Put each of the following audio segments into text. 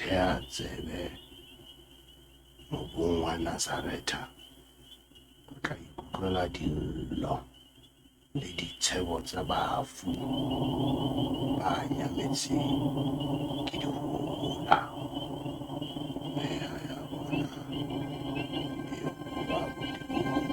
thea tsebe mobung wa Nazareta, o tla ikutlwela dillo le ditshebo tsa bafu ba nyametseng ke dikgohola. Meya ya bona eo ba bodimong.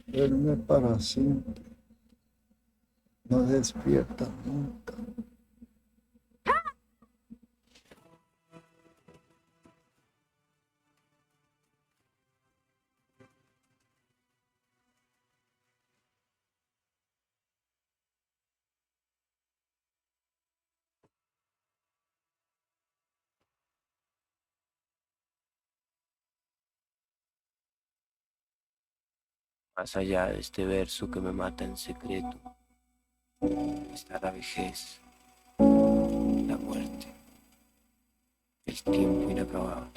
Duerme para siempre, no despierta nunca. Más allá de este verso que me mata en secreto, está la vejez, la muerte, el tiempo inacabable.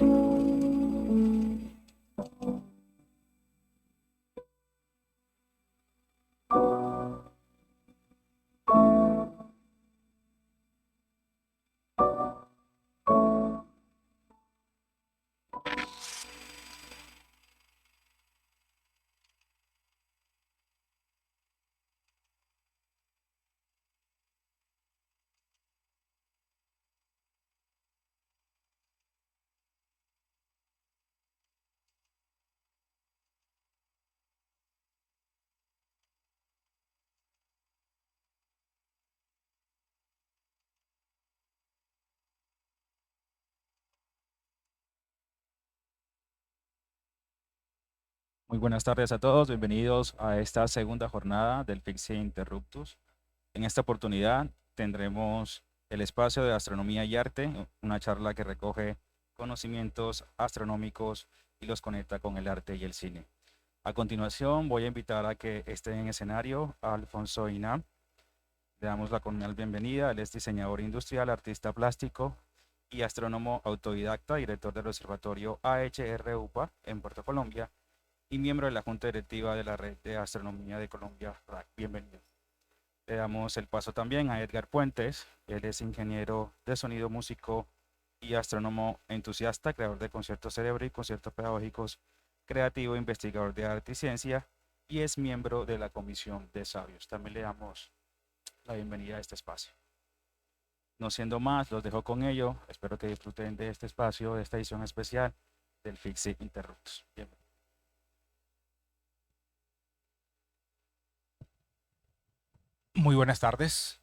Muy buenas tardes a todos, bienvenidos a esta segunda jornada del Fixie Interruptus. En esta oportunidad tendremos el espacio de astronomía y arte, una charla que recoge conocimientos astronómicos y los conecta con el arte y el cine. A continuación voy a invitar a que esté en escenario a Alfonso Inam. Le damos la cordial bienvenida. Él es diseñador industrial, artista plástico y astrónomo autodidacta, director del observatorio AHR-UPA en Puerto Colombia y miembro de la Junta Directiva de la Red de Astronomía de Colombia, RAC. Bienvenido. Le damos el paso también a Edgar Puentes. Él es ingeniero de sonido, músico y astrónomo entusiasta, creador de conciertos cerebro y conciertos pedagógicos, creativo, investigador de arte y ciencia y es miembro de la Comisión de Sabios. También le damos la bienvenida a este espacio. No siendo más, los dejo con ello. Espero que disfruten de este espacio, de esta edición especial del Fixing Interruptus. Bienvenido. Muy buenas tardes.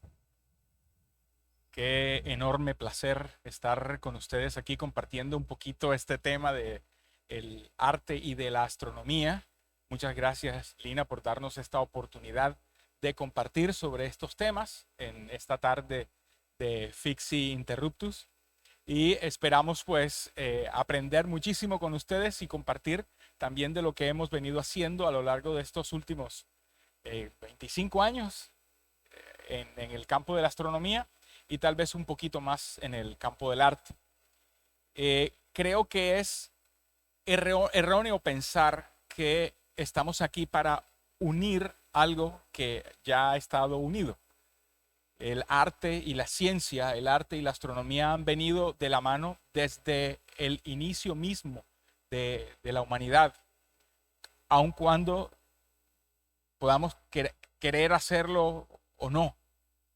Qué enorme placer estar con ustedes aquí compartiendo un poquito este tema de el arte y de la astronomía. Muchas gracias, Lina, por darnos esta oportunidad de compartir sobre estos temas en esta tarde de Fixi Interruptus. Y esperamos pues aprender muchísimo con ustedes y compartir también de lo que hemos venido haciendo a lo largo de estos últimos 25 años en el campo de la astronomía y tal vez un poquito más en el campo del arte. Creo que es erróneo pensar que estamos aquí para unir algo que ya ha estado unido. El arte y la ciencia, el arte y la astronomía han venido de la mano desde el inicio mismo de la humanidad, aun cuando podamos querer hacerlo o no,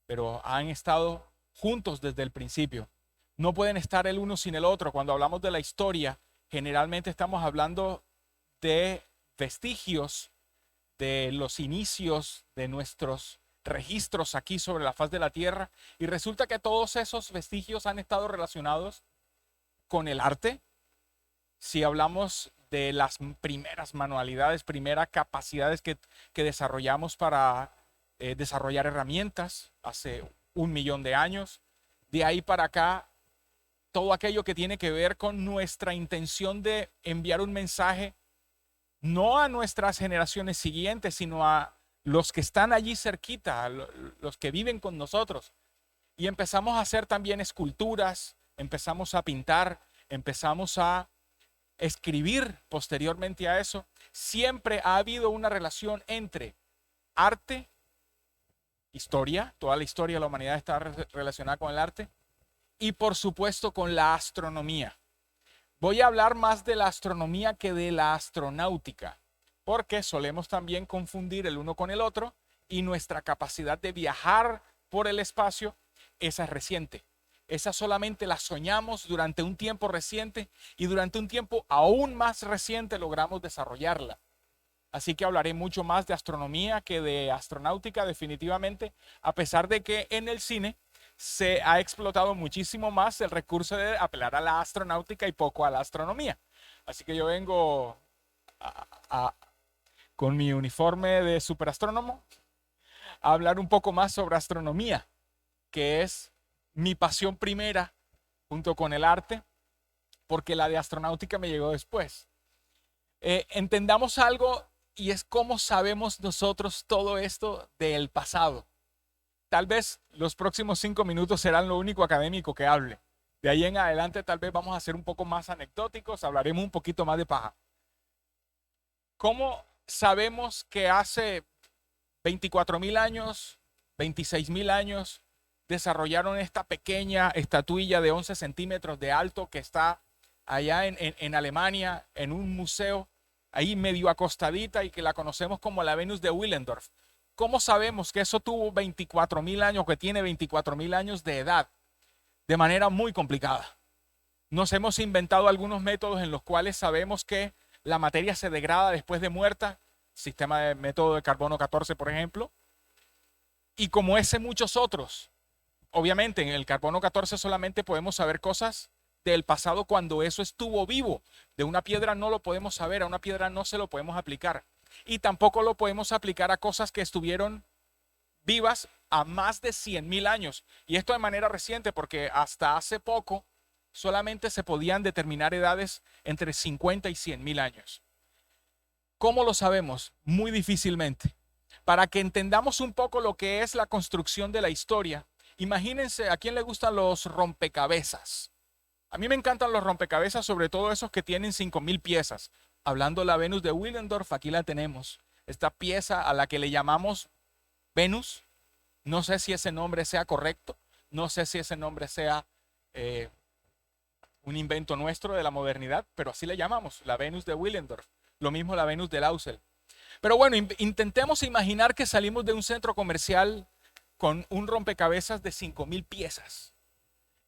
pero han estado juntos desde el principio. No pueden estar el uno sin el otro. Cuando hablamos de la historia, generalmente estamos hablando de vestigios de los inicios de nuestros registros aquí sobre la faz de la Tierra, y resulta que todos esos vestigios han estado relacionados con el arte. Si hablamos de las primeras manualidades, primeras capacidades que desarrollamos para desarrollar herramientas hace 1.000.000 de años, de ahí para acá, todo aquello que tiene que ver con nuestra intención de enviar un mensaje no a nuestras generaciones siguientes, sino a los que están allí cerquita, a los que viven con nosotros. Y empezamos a hacer también esculturas, empezamos a pintar, empezamos a escribir posteriormente a eso. Siempre ha habido una relación entre arte, historia, toda la historia de la humanidad está relacionada con el arte, y por supuesto con la astronomía. Voy a hablar más de la astronomía que de la astronáutica, porque solemos también confundir el uno con el otro, y nuestra capacidad de viajar por el espacio, esa es reciente. Esa solamente la soñamos durante un tiempo reciente, y durante un tiempo aún más reciente logramos desarrollarla. Así que hablaré mucho más de astronomía que de astronáutica, definitivamente, a pesar de que en el cine se ha explotado muchísimo más el recurso de apelar a la astronáutica y poco a la astronomía. Así que yo vengo con mi uniforme de superastrónomo a hablar un poco más sobre astronomía, que es mi pasión primera junto con el arte, porque la de astronáutica me llegó después. Entendamos algo, y es cómo sabemos nosotros todo esto del pasado. Tal vez los próximos 5 minutos serán lo único académico que hable. De ahí en adelante tal vez vamos a ser un poco más anecdóticos, hablaremos un poquito más de paja. ¿Cómo sabemos que hace 24.000 años, 26.000 años, desarrollaron esta pequeña estatuilla de 11 centímetros de alto que está allá en Alemania, en un museo, ahí medio acostadita, y que la conocemos como la Venus de Willendorf? ¿Cómo sabemos que eso tuvo 24.000 años, que tiene 24.000 años de edad? De manera muy complicada. Nos hemos inventado algunos métodos en los cuales sabemos que la materia se degrada después de muerta, sistema de método de carbono 14, por ejemplo, y como ese muchos otros. Obviamente en el carbono 14 solamente podemos saber cosas del pasado cuando eso estuvo vivo. De una piedra no lo podemos saber, a una piedra no se lo podemos aplicar. Y tampoco lo podemos aplicar a cosas que estuvieron vivas a más de 100.000 años. Y esto de manera reciente, porque hasta hace poco solamente se podían determinar edades entre 50 y 100.000 años. ¿Cómo lo sabemos? Muy difícilmente. Para que entendamos un poco lo que es la construcción de la historia, imagínense, ¿a quién le gustan los rompecabezas? A mí me encantan los rompecabezas, sobre todo esos que tienen 5.000 piezas. Hablando de la Venus de Willendorf, aquí la tenemos. Esta pieza a la que le llamamos Venus, no sé si ese nombre sea correcto, no sé si ese nombre sea un invento nuestro de la modernidad, pero así le llamamos, la Venus de Willendorf. Lo mismo la Venus de Lausel. Pero bueno, intentemos imaginar que salimos de un centro comercial con un rompecabezas de 5,000 piezas.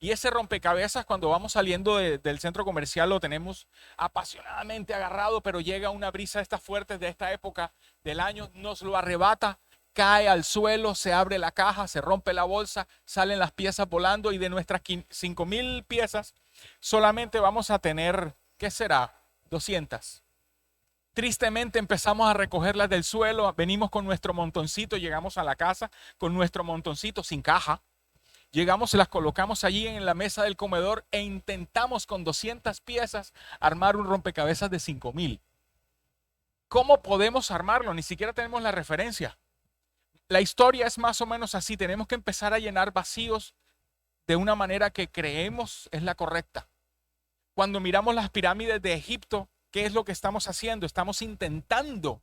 Y ese rompecabezas, cuando vamos saliendo del centro comercial, lo tenemos apasionadamente agarrado, pero llega una brisa de estas fuertes de esta época del año, nos lo arrebata, cae al suelo, se abre la caja, se rompe la bolsa, salen las piezas volando y de nuestras 5,000 piezas solamente vamos a tener, ¿qué será? 200. Tristemente empezamos a recogerlas del suelo, venimos con nuestro montoncito, llegamos a la casa con nuestro montoncito sin caja. Llegamos y las colocamos allí en la mesa del comedor e intentamos con 200 piezas armar un rompecabezas de 5,000. ¿Cómo podemos armarlo? Ni siquiera tenemos la referencia. La historia es más o menos así. Tenemos que empezar a llenar vacíos de una manera que creemos es la correcta. Cuando miramos las pirámides de Egipto, ¿qué es lo que estamos haciendo? Estamos intentando,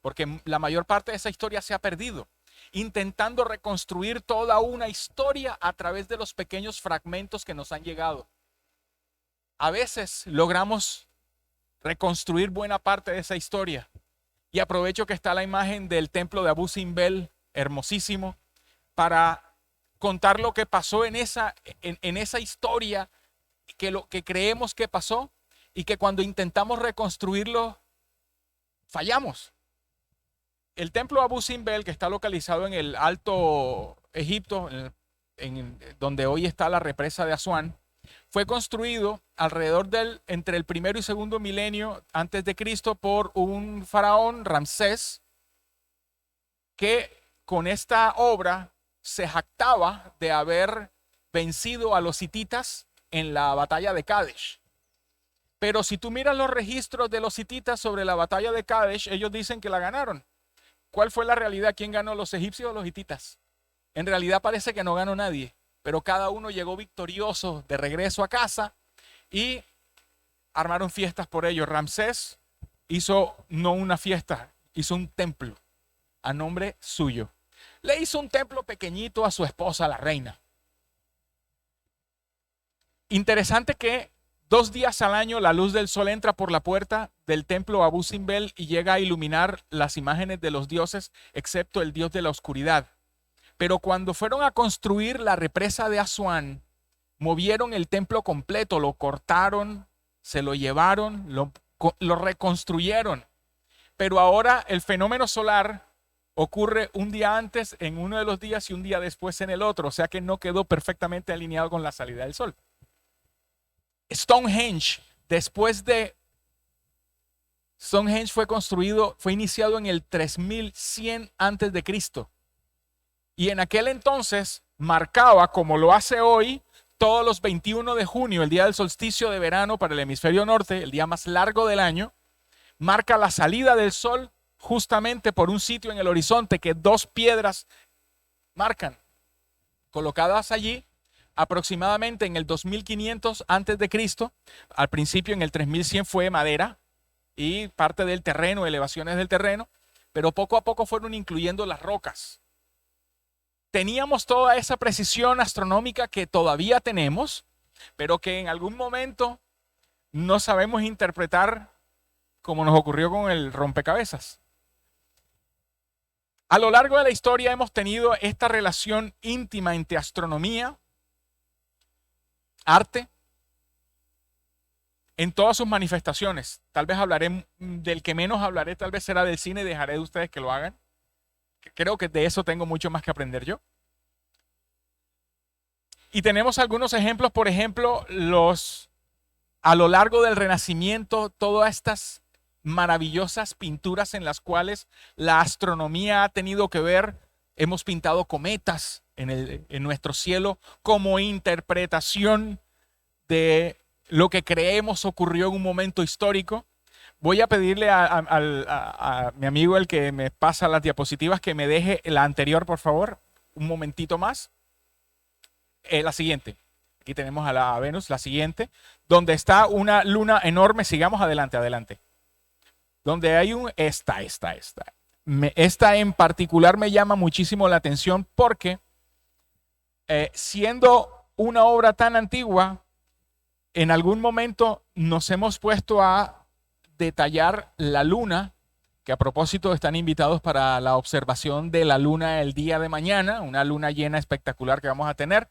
porque la mayor parte de esa historia se ha perdido. Intentando reconstruir toda una historia a través de los pequeños fragmentos que nos han llegado. A veces logramos reconstruir buena parte de esa historia. Y aprovecho que está la imagen del templo de Abu Simbel, hermosísimo, para contar lo que pasó en esa historia, lo que creemos que pasó y que cuando intentamos reconstruirlo, fallamos. El templo Abu Simbel, que está localizado en el Alto Egipto, donde hoy está la represa de Asuán, fue construido alrededor entre el primero y segundo milenio antes de Cristo por un faraón, Ramsés, que con esta obra se jactaba de haber vencido a los hititas en la batalla de Kadesh. Pero si tú miras los registros de los hititas sobre la batalla de Kadesh, ellos dicen que la ganaron. ¿Cuál fue la realidad? ¿Quién ganó, los egipcios o los hititas? En realidad parece que no ganó nadie, pero cada uno llegó victorioso de regreso a casa y armaron fiestas por ello. Ramsés hizo no una fiesta, hizo un templo a nombre suyo. Le hizo un templo pequeñito a su esposa, la reina. Interesante que 2 días al año la luz del sol entra por la puerta del templo Abu Simbel y llega a iluminar las imágenes de los dioses, excepto el dios de la oscuridad. Pero cuando fueron a construir la represa de Asuán, movieron el templo completo, lo cortaron, se lo llevaron, lo reconstruyeron. Pero ahora el fenómeno solar ocurre un día antes en uno de los días y un día después en el otro, o sea que no quedó perfectamente alineado con la salida del sol. Stonehenge fue iniciado en el 3100 antes de Cristo. Y en aquel entonces marcaba, como lo hace hoy, todos los 21 de junio, el día del solsticio de verano para el hemisferio norte, el día más largo del año, marca la salida del sol justamente por un sitio en el horizonte que 2 piedras marcan, colocadas allí aproximadamente en el 2500 antes de Cristo. Al principio en el 3100 fue madera y parte del terreno, elevaciones del terreno, pero poco a poco fueron incluyendo las rocas. Teníamos toda esa precisión astronómica que todavía tenemos, pero que en algún momento no sabemos interpretar, como nos ocurrió con el rompecabezas. A lo largo de la historia hemos tenido esta relación íntima entre astronomía, arte, en todas sus manifestaciones. Tal vez hablaré del que menos hablaré, tal vez será del cine, dejaré de ustedes que lo hagan. Creo que de eso tengo mucho más que aprender yo. Y tenemos algunos ejemplos, por ejemplo, a lo largo del Renacimiento, todas estas maravillosas pinturas en las cuales la astronomía ha tenido que ver. Hemos pintado cometas en nuestro cielo como interpretación de lo que creemos ocurrió en un momento histórico. Voy a pedirle a mi amigo, el que me pasa las diapositivas, que me deje la anterior, por favor, un momentito más. La siguiente. Aquí tenemos a la Venus, la siguiente, donde está una luna enorme. Sigamos adelante. Donde hay esta en particular me llama muchísimo la atención porque siendo una obra tan antigua, en algún momento nos hemos puesto a detallar la luna que a propósito están invitados para la observación de la luna el día de mañana, una luna llena espectacular que vamos a tener.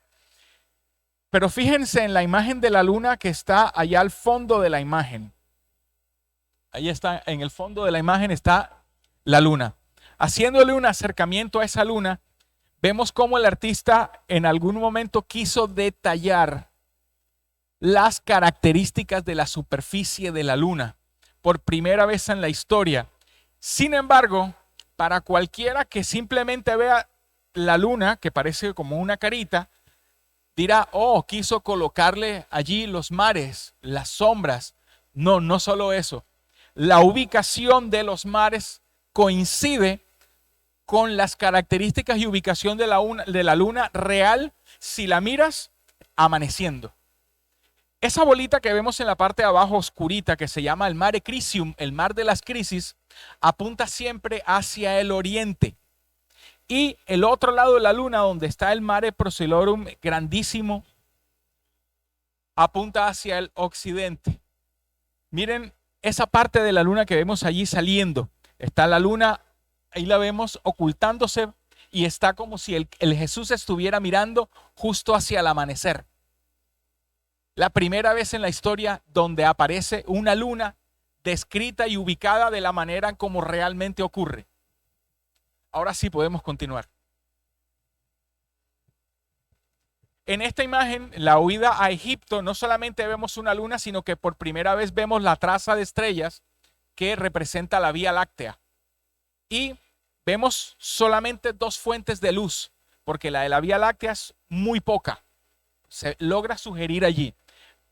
Pero fíjense en la imagen de la luna que está allá al fondo de la imagen. Ahí está, en el fondo de la imagen está la luna. Haciéndole un acercamiento a esa luna, vemos cómo el artista en algún momento quiso detallar las características de la superficie de la luna por primera vez en la historia. Sin embargo, para cualquiera que simplemente vea la luna, que parece como una carita, dirá, oh, quiso colocarle allí los mares, las sombras. No, no solo eso. La ubicación de los mares coincide con las características y ubicación de la luna real si la miras amaneciendo. Esa bolita que vemos en la parte de abajo oscurita, que se llama el Mare Crisium, el mar de las crisis, apunta siempre hacia el oriente. Y el otro lado de la luna, donde está el Mare Procelorum grandísimo, apunta hacia el occidente. Miren esa parte de la luna que vemos allí saliendo. Está la luna, ahí la vemos ocultándose y está como si el Jesús estuviera mirando justo hacia el amanecer. La primera vez en la historia donde aparece una luna descrita y ubicada de la manera como realmente ocurre. Ahora sí podemos continuar. En esta imagen, la huida a Egipto, no solamente vemos una luna, sino que por primera vez vemos la traza de estrellas que representa la Vía Láctea. Y vemos solamente dos fuentes de luz, porque la de la Vía Láctea es muy poca. Se logra sugerir allí.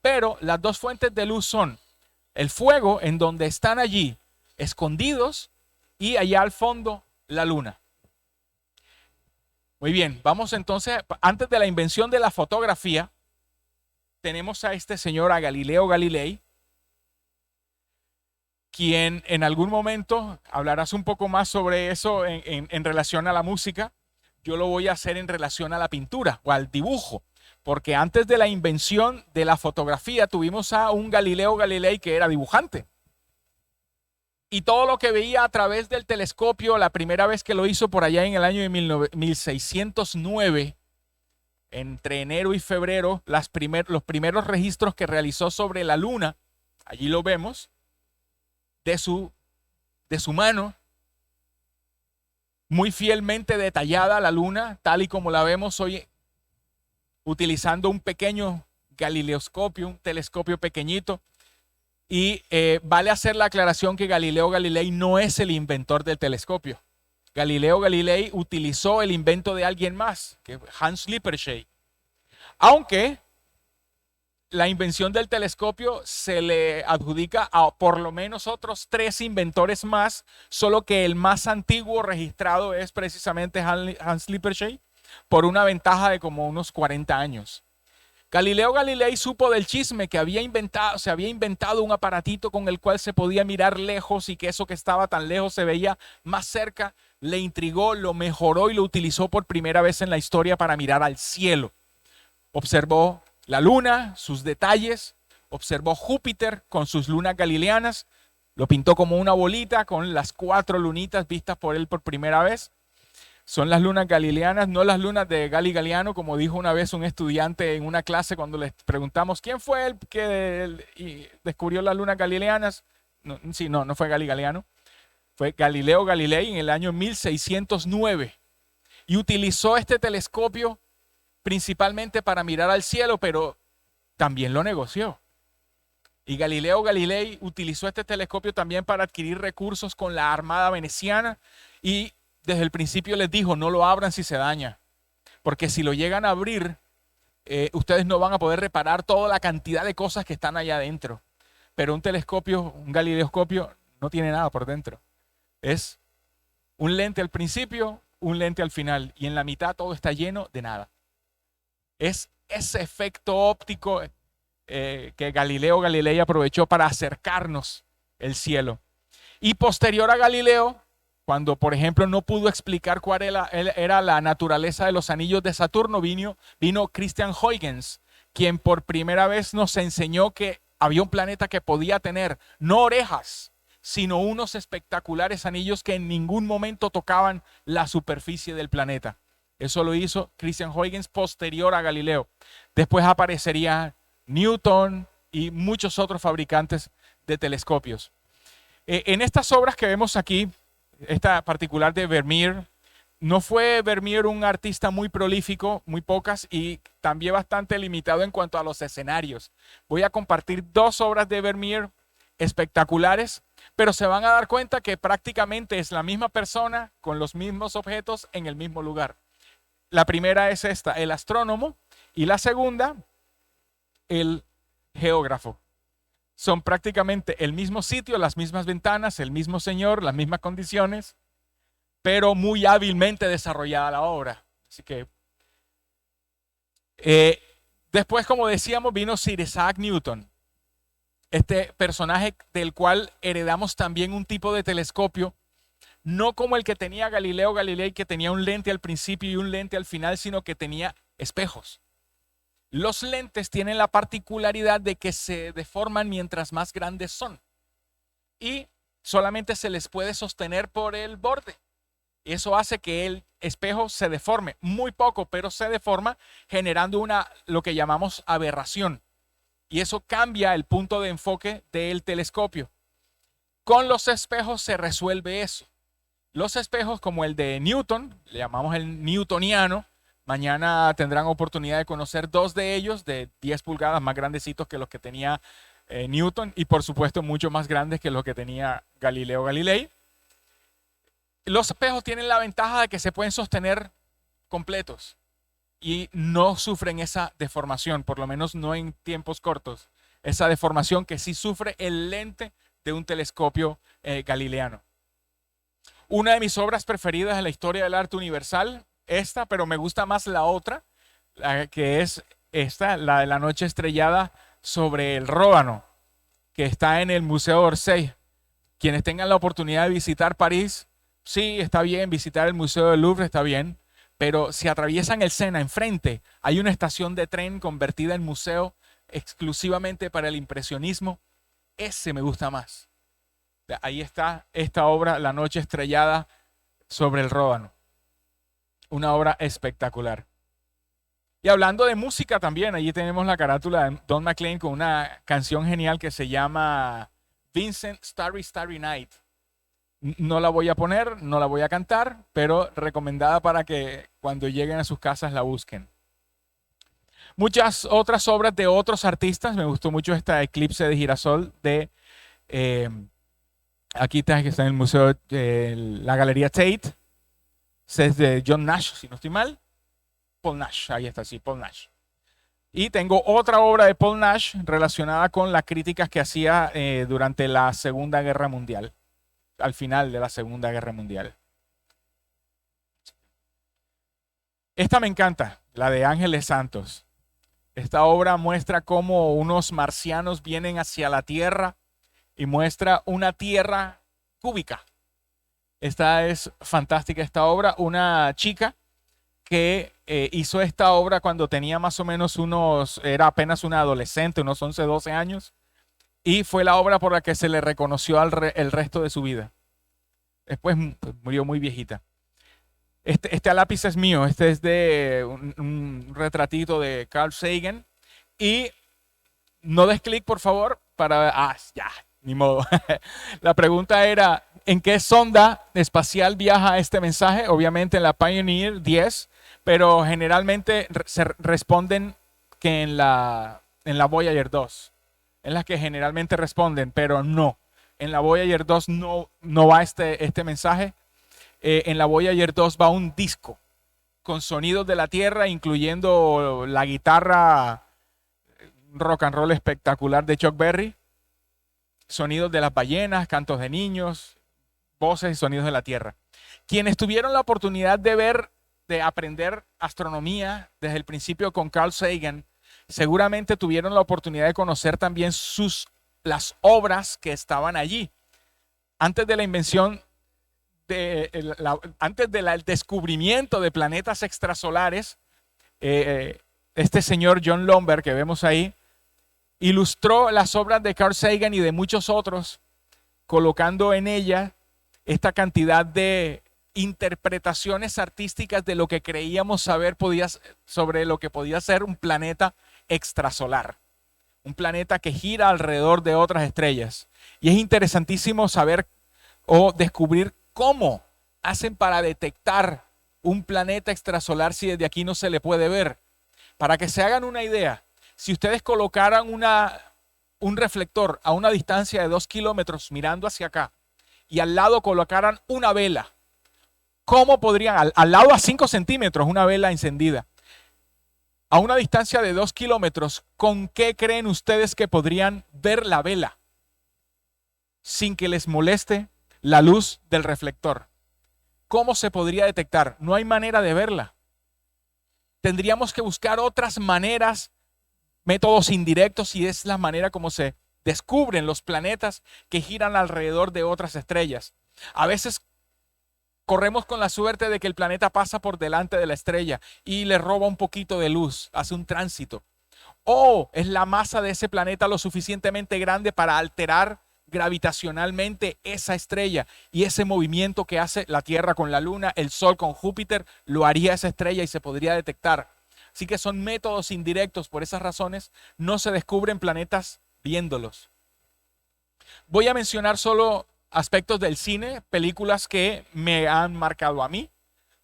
Pero las dos fuentes de luz son el fuego, en donde están allí escondidos, y allá al fondo la luna. Muy bien, vamos entonces, antes de la invención de la fotografía, tenemos a este señor, a Galileo Galilei, quien en algún momento hablarás un poco más sobre eso en relación a la música. Yo lo voy a hacer en relación a la pintura o al dibujo. Porque antes de la invención de la fotografía tuvimos a un Galileo Galilei que era dibujante. Y todo lo que veía a través del telescopio, la primera vez que lo hizo por allá en el año de 1609, entre enero y febrero, los primeros registros que realizó sobre la luna, allí lo vemos, de su mano, muy fielmente detallada la luna, tal y como la vemos hoy, utilizando un pequeño galileoscopio, un telescopio pequeñito. Y vale hacer la aclaración que Galileo Galilei no es el inventor del telescopio. Galileo Galilei utilizó el invento de alguien más, que Hans Lippershey. Aunque la invención del telescopio se le adjudica a por lo menos otros 3 inventores más, solo que el más antiguo registrado es precisamente Hans Lippershey, por una ventaja de como unos 40 años. Galileo Galilei supo del chisme que se había inventado un aparatito con el cual se podía mirar lejos y que eso que estaba tan lejos se veía más cerca. Le intrigó, lo mejoró y lo utilizó por primera vez en la historia para mirar al cielo. Observó la luna, sus detalles, observó Júpiter con sus lunas galileanas, lo pintó como una bolita con las 4 lunitas vistas por él por primera vez. Son las lunas galileanas, no las lunas de Gali Galiano, como dijo una vez un estudiante en una clase cuando les preguntamos quién fue el que descubrió las lunas galileanas. No fue Gali Galiano, fue Galileo Galilei en el año 1609 y utilizó este telescopio principalmente para mirar al cielo, pero también lo negoció. Y Galileo Galilei utilizó este telescopio también para adquirir recursos con la Armada veneciana y desde el principio les dijo, no lo abran si se daña, porque si lo llegan a abrir, ustedes no van a poder reparar toda la cantidad de cosas que están allá adentro. Pero un telescopio, un galileoscopio, no tiene nada por dentro. Es un lente al principio, un lente al final, y en la mitad todo está lleno de nada. Es ese efecto óptico que Galileo Galilei aprovechó para acercarnos el cielo. Y posterior a Galileo, cuando, por ejemplo, no pudo explicar cuál era la naturaleza de los anillos de Saturno, vino Christian Huygens, quien por primera vez nos enseñó que había un planeta que podía tener no orejas, sino unos espectaculares anillos que en ningún momento tocaban la superficie del planeta. Eso lo hizo Christian Huygens posterior a Galileo. Después aparecería Newton y muchos otros fabricantes de telescopios. En estas obras que vemos aquí, esta particular de Vermeer, no fue Vermeer un artista muy prolífico, muy pocas, y también bastante limitado en cuanto a los escenarios. Voy a compartir 2 obras de Vermeer espectaculares, pero se van a dar cuenta que prácticamente es la misma persona con los mismos objetos en el mismo lugar. La primera es esta, el astrónomo, y la segunda, el geógrafo. Son prácticamente el mismo sitio, las mismas ventanas, el mismo señor, las mismas condiciones, pero muy hábilmente desarrollada la obra. Así que después, como decíamos, vino Sir Isaac Newton, este personaje del cual heredamos también un tipo de telescopio, no como el que tenía Galileo Galilei, que tenía un lente al principio y un lente al final, sino que tenía espejos. Los lentes tienen la particularidad de que se deforman mientras más grandes son y solamente se les puede sostener por el borde. Y eso hace que el espejo se deforme muy poco, pero se deforma, generando lo que llamamos aberración. Y eso cambia el punto de enfoque del telescopio. Con los espejos se resuelve eso. Los espejos como el de Newton, le llamamos el newtoniano. Mañana tendrán oportunidad de conocer 2 de ellos, de 10 pulgadas, más grandecitos que los que tenía Newton, y por supuesto mucho más grandes que los que tenía Galileo Galilei. Los espejos tienen la ventaja de que se pueden sostener completos y no sufren esa deformación, por lo menos no en tiempos cortos. Esa deformación que sí sufre el lente de un telescopio galileano. Una de mis obras preferidas en la historia del arte universal, esta, pero me gusta más la otra, la que es esta, la de la noche estrellada sobre el Ródano, que está en el Museo d'Orsay. Quienes tengan la oportunidad de visitar París, sí, está bien, visitar el Museo del Louvre está bien, pero si atraviesan el Sena enfrente, hay una estación de tren convertida en museo exclusivamente para el impresionismo. Ese me gusta más. Ahí está esta obra, La noche estrellada sobre el Ródano. Una obra espectacular. Y hablando de música también, allí tenemos la carátula de Don McLean con una canción genial que se llama Vincent Starry Starry Night. No la voy a poner, no la voy a cantar, pero recomendada para que cuando lleguen a sus casas la busquen. Muchas otras obras de otros artistas. Me gustó mucho esta Eclipse de Girasol de aquí está, que está en el museo de la Galería Tate. Es de John Nash, si no estoy mal. Paul Nash, ahí está, sí, Paul Nash. Y tengo otra obra de Paul Nash relacionada con las críticas que hacía durante la Segunda Guerra Mundial, al final de la Segunda Guerra Mundial. Esta me encanta, la de Ángeles Santos. Esta obra muestra cómo unos marcianos vienen hacia la Tierra y muestra una Tierra cúbica. Esta es fantástica, esta obra. Una chica que hizo esta obra cuando tenía más o menos era apenas una adolescente, unos 11, 12 años. Y fue la obra por la que se le reconoció el resto de su vida. Después murió muy viejita. Este lápiz es mío. Este es de un retratito de Carl Sagan. Y no des clic, por favor, para... ya, ni modo. La pregunta era, ¿en qué sonda espacial viaja este mensaje? Obviamente en la Pioneer 10, pero generalmente se responden que en la Voyager 2. En las que generalmente responden, pero no. En la Voyager 2 no va este mensaje. En la Voyager 2 va un disco con sonidos de la Tierra, incluyendo la guitarra rock and roll espectacular de Chuck Berry, sonidos de las ballenas, cantos de niños, voces y sonidos de la Tierra. Quienes tuvieron la oportunidad de aprender astronomía desde el principio con Carl Sagan, seguramente tuvieron la oportunidad de conocer también las obras que estaban allí. Antes de la invención, antes del descubrimiento de planetas extrasolares, este señor John Lomberg que vemos ahí, ilustró las obras de Carl Sagan y de muchos otros colocando en ella esta cantidad de interpretaciones artísticas de lo que creíamos saber sobre lo que podía ser un planeta extrasolar, un planeta que gira alrededor de otras estrellas. Y es interesantísimo saber o descubrir cómo hacen para detectar un planeta extrasolar si desde aquí no se le puede ver. Para que se hagan una idea, si ustedes colocaran un reflector a una distancia de 2 kilómetros mirando hacia acá y al lado colocaran una vela, ¿cómo podrían, al lado a 5 centímetros, una vela encendida, a una distancia de 2 kilómetros, con qué creen ustedes que podrían ver la vela sin que les moleste la luz del reflector? ¿Cómo se podría detectar? No hay manera de verla. Tendríamos que buscar otras maneras, métodos indirectos, y es la manera como se descubren los planetas que giran alrededor de otras estrellas. A veces corremos con la suerte de que el planeta pasa por delante de la estrella y le roba un poquito de luz, hace un tránsito. O es la masa de ese planeta lo suficientemente grande para alterar gravitacionalmente esa estrella, y ese movimiento que hace la Tierra con la Luna, el Sol con Júpiter, lo haría esa estrella y se podría detectar. Así que son métodos indirectos. Por esas razones no se descubren planetas viéndolos. Voy a mencionar solo aspectos del cine, películas que me han marcado a mí.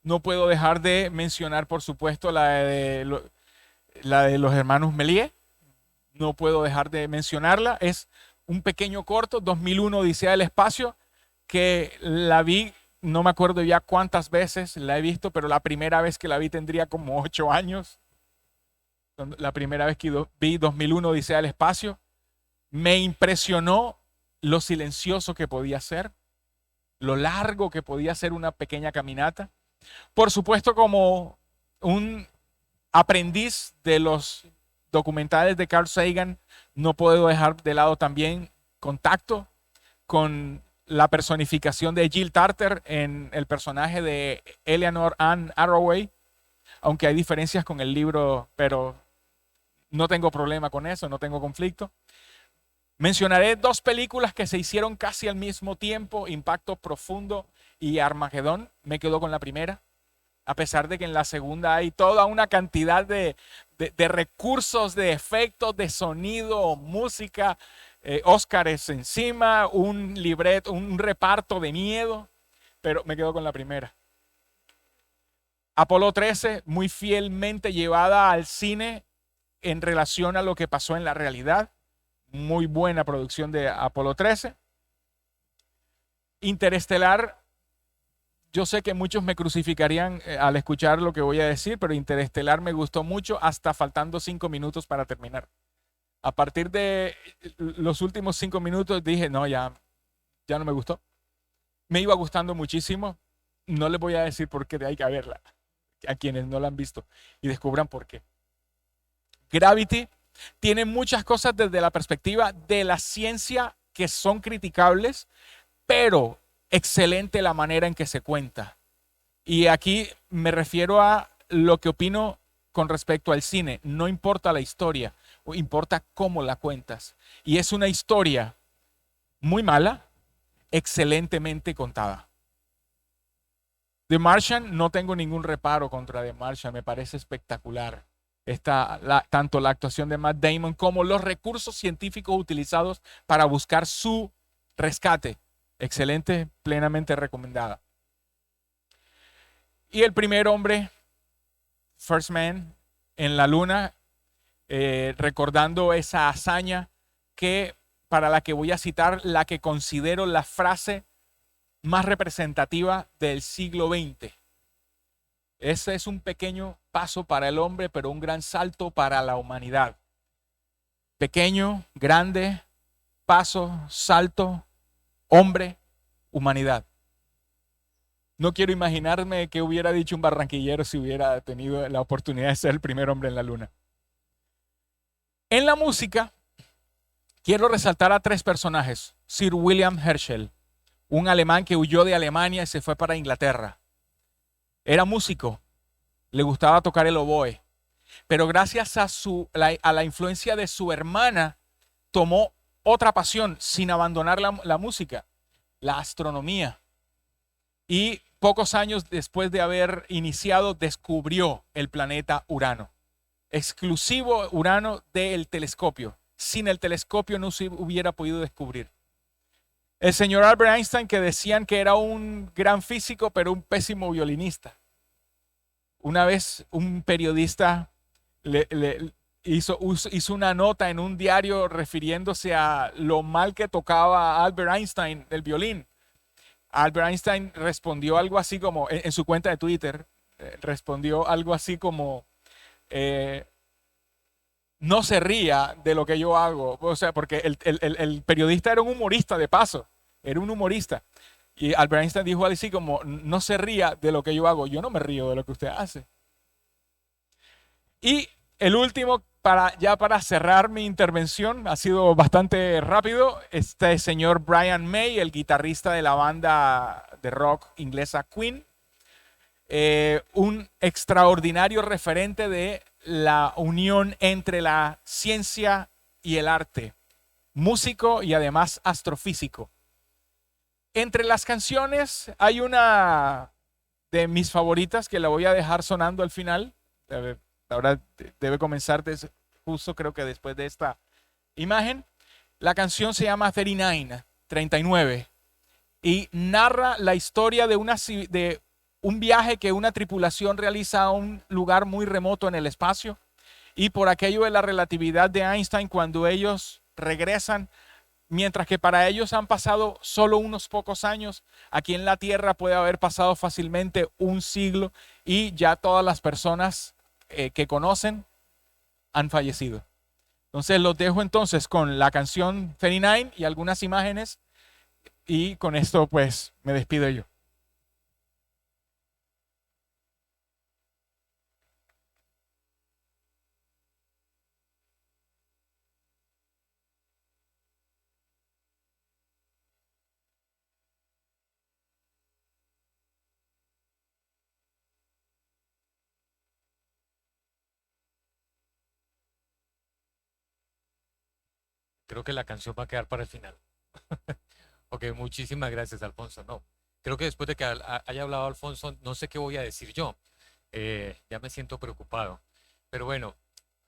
No puedo dejar de mencionar, por supuesto, la de los hermanos Méliès. No puedo dejar de mencionarla. Es un pequeño corto, 2001, Odisea del Espacio, que la vi, no me acuerdo ya cuántas veces la he visto, pero la primera vez que la vi tendría como 8 años. La primera vez que vi 2001, Odisea del Espacio, me impresionó lo silencioso que podía ser, lo largo que podía ser una pequeña caminata. Por supuesto, como un aprendiz de los documentales de Carl Sagan, no puedo dejar de lado también Contacto, con la personificación de Jill Tarter en el personaje de Eleanor Ann Arroway, aunque hay diferencias con el libro, pero no tengo problema con eso, no tengo conflicto. Mencionaré 2 películas que se hicieron casi al mismo tiempo, Impacto Profundo y Armagedón. Me quedo con la primera, a pesar de que en la segunda hay toda una cantidad de recursos, de efectos, de sonido, música, Óscares encima, un libreto, un reparto de miedo, pero me quedo con la primera. Apolo 13, muy fielmente llevada al cine en relación a lo que pasó en la realidad. Muy buena producción de Apolo 13. Interestelar, yo sé que muchos me crucificarían al escuchar lo que voy a decir, pero Interestelar me gustó mucho hasta faltando 5 minutos para terminar. A partir de los últimos 5 minutos dije, no, ya no me gustó. Me iba gustando muchísimo. No les voy a decir por qué hay que verla, a quienes no la han visto, y descubran por qué. Gravity tiene muchas cosas desde la perspectiva de la ciencia que son criticables, pero excelente la manera en que se cuenta. Y aquí me refiero a lo que opino con respecto al cine. No importa la historia, importa cómo la cuentas. Y es una historia muy mala, excelentemente contada. The Martian, no tengo ningún reparo contra The Martian, me parece espectacular. Tanto la actuación de Matt Damon como los recursos científicos utilizados para buscar su rescate. Excelente, plenamente recomendada. Y el primer hombre, First Man, en la luna, recordando esa hazaña para la que voy a citar la que considero la frase más representativa del siglo XX. Ese es un pequeño paso para el hombre, pero un gran salto para la humanidad. Pequeño, grande, paso, salto, hombre, humanidad. No quiero imaginarme qué hubiera dicho un barranquillero si hubiera tenido la oportunidad de ser el primer hombre en la luna. En la música, quiero resaltar a 3 personajes. Sir William Herschel, un alemán que huyó de Alemania y se fue para Inglaterra. Era músico, le gustaba tocar el oboe, pero gracias a la influencia de su hermana, tomó otra pasión sin abandonar la música. la astronomía. Y pocos años después de haber iniciado, descubrió el planeta Urano. Exclusivo Urano del telescopio. Sin el telescopio no se hubiera podido descubrir. El señor Albert Einstein, que decían que era un gran físico, pero un pésimo violinista. Una vez un periodista hizo una nota en un diario refiriéndose a lo mal que tocaba Albert Einstein el violín. Albert Einstein respondió algo así como, en su cuenta de Twitter, respondió algo así como, no se ría de lo que yo hago. O sea, porque el periodista era un humorista de paso, era un humorista. Y Albert Einstein dijo algo así como, no se ría de lo que yo hago, yo no me río de lo que usted hace. Y el último, ya para cerrar mi intervención, ha sido bastante rápido, este señor Brian May, el guitarrista de la banda de rock inglesa Queen, un extraordinario referente de la unión entre la ciencia y el arte, músico y además astrofísico. Entre las canciones hay una de mis favoritas que la voy a dejar sonando al final. Ahora debe comenzar justo creo que después de esta imagen. La canción se llama 39 y narra la historia de un viaje que una tripulación realiza a un lugar muy remoto en el espacio, y por aquello de la relatividad de Einstein, cuando ellos regresan, mientras que para ellos han pasado solo unos pocos años, aquí en la Tierra puede haber pasado fácilmente un siglo y ya todas las personas que conocen han fallecido. Entonces los dejo entonces con la canción 39 y algunas imágenes, y con esto pues me despido yo. Creo que la canción va a quedar para el final. Ok, muchísimas gracias, Alfonso. No, creo que después de que haya hablado Alfonso, no sé qué voy a decir yo. Ya me siento preocupado. Pero bueno,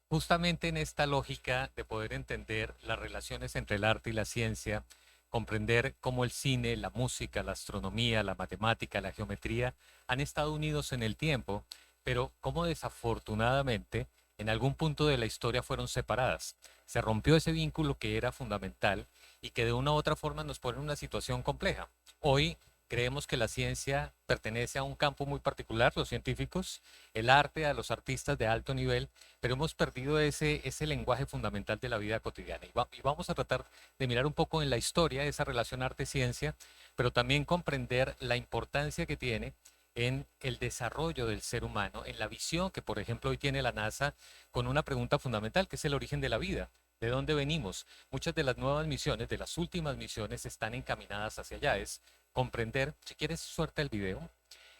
justamente en esta lógica de poder entender las relaciones entre el arte y la ciencia, comprender cómo el cine, la música, la astronomía, la matemática, la geometría han estado unidos en el tiempo, pero cómo desafortunadamente en algún punto de la historia fueron separadas. Se rompió ese vínculo que era fundamental y que de una u otra forma nos pone en una situación compleja. Hoy creemos que la ciencia pertenece a un campo muy particular, los científicos, el arte a los artistas de alto nivel, pero hemos perdido ese lenguaje fundamental de la vida cotidiana. Y vamos a tratar de mirar un poco en la historia esa relación arte-ciencia, pero también comprender la importancia que tiene en el desarrollo del ser humano, en la visión que, por ejemplo, hoy tiene la NASA con una pregunta fundamental, que es el origen de la vida. ¿De dónde venimos? Muchas de las nuevas misiones, de las últimas misiones, están encaminadas hacia allá. Es comprender, si quieres suelta el video,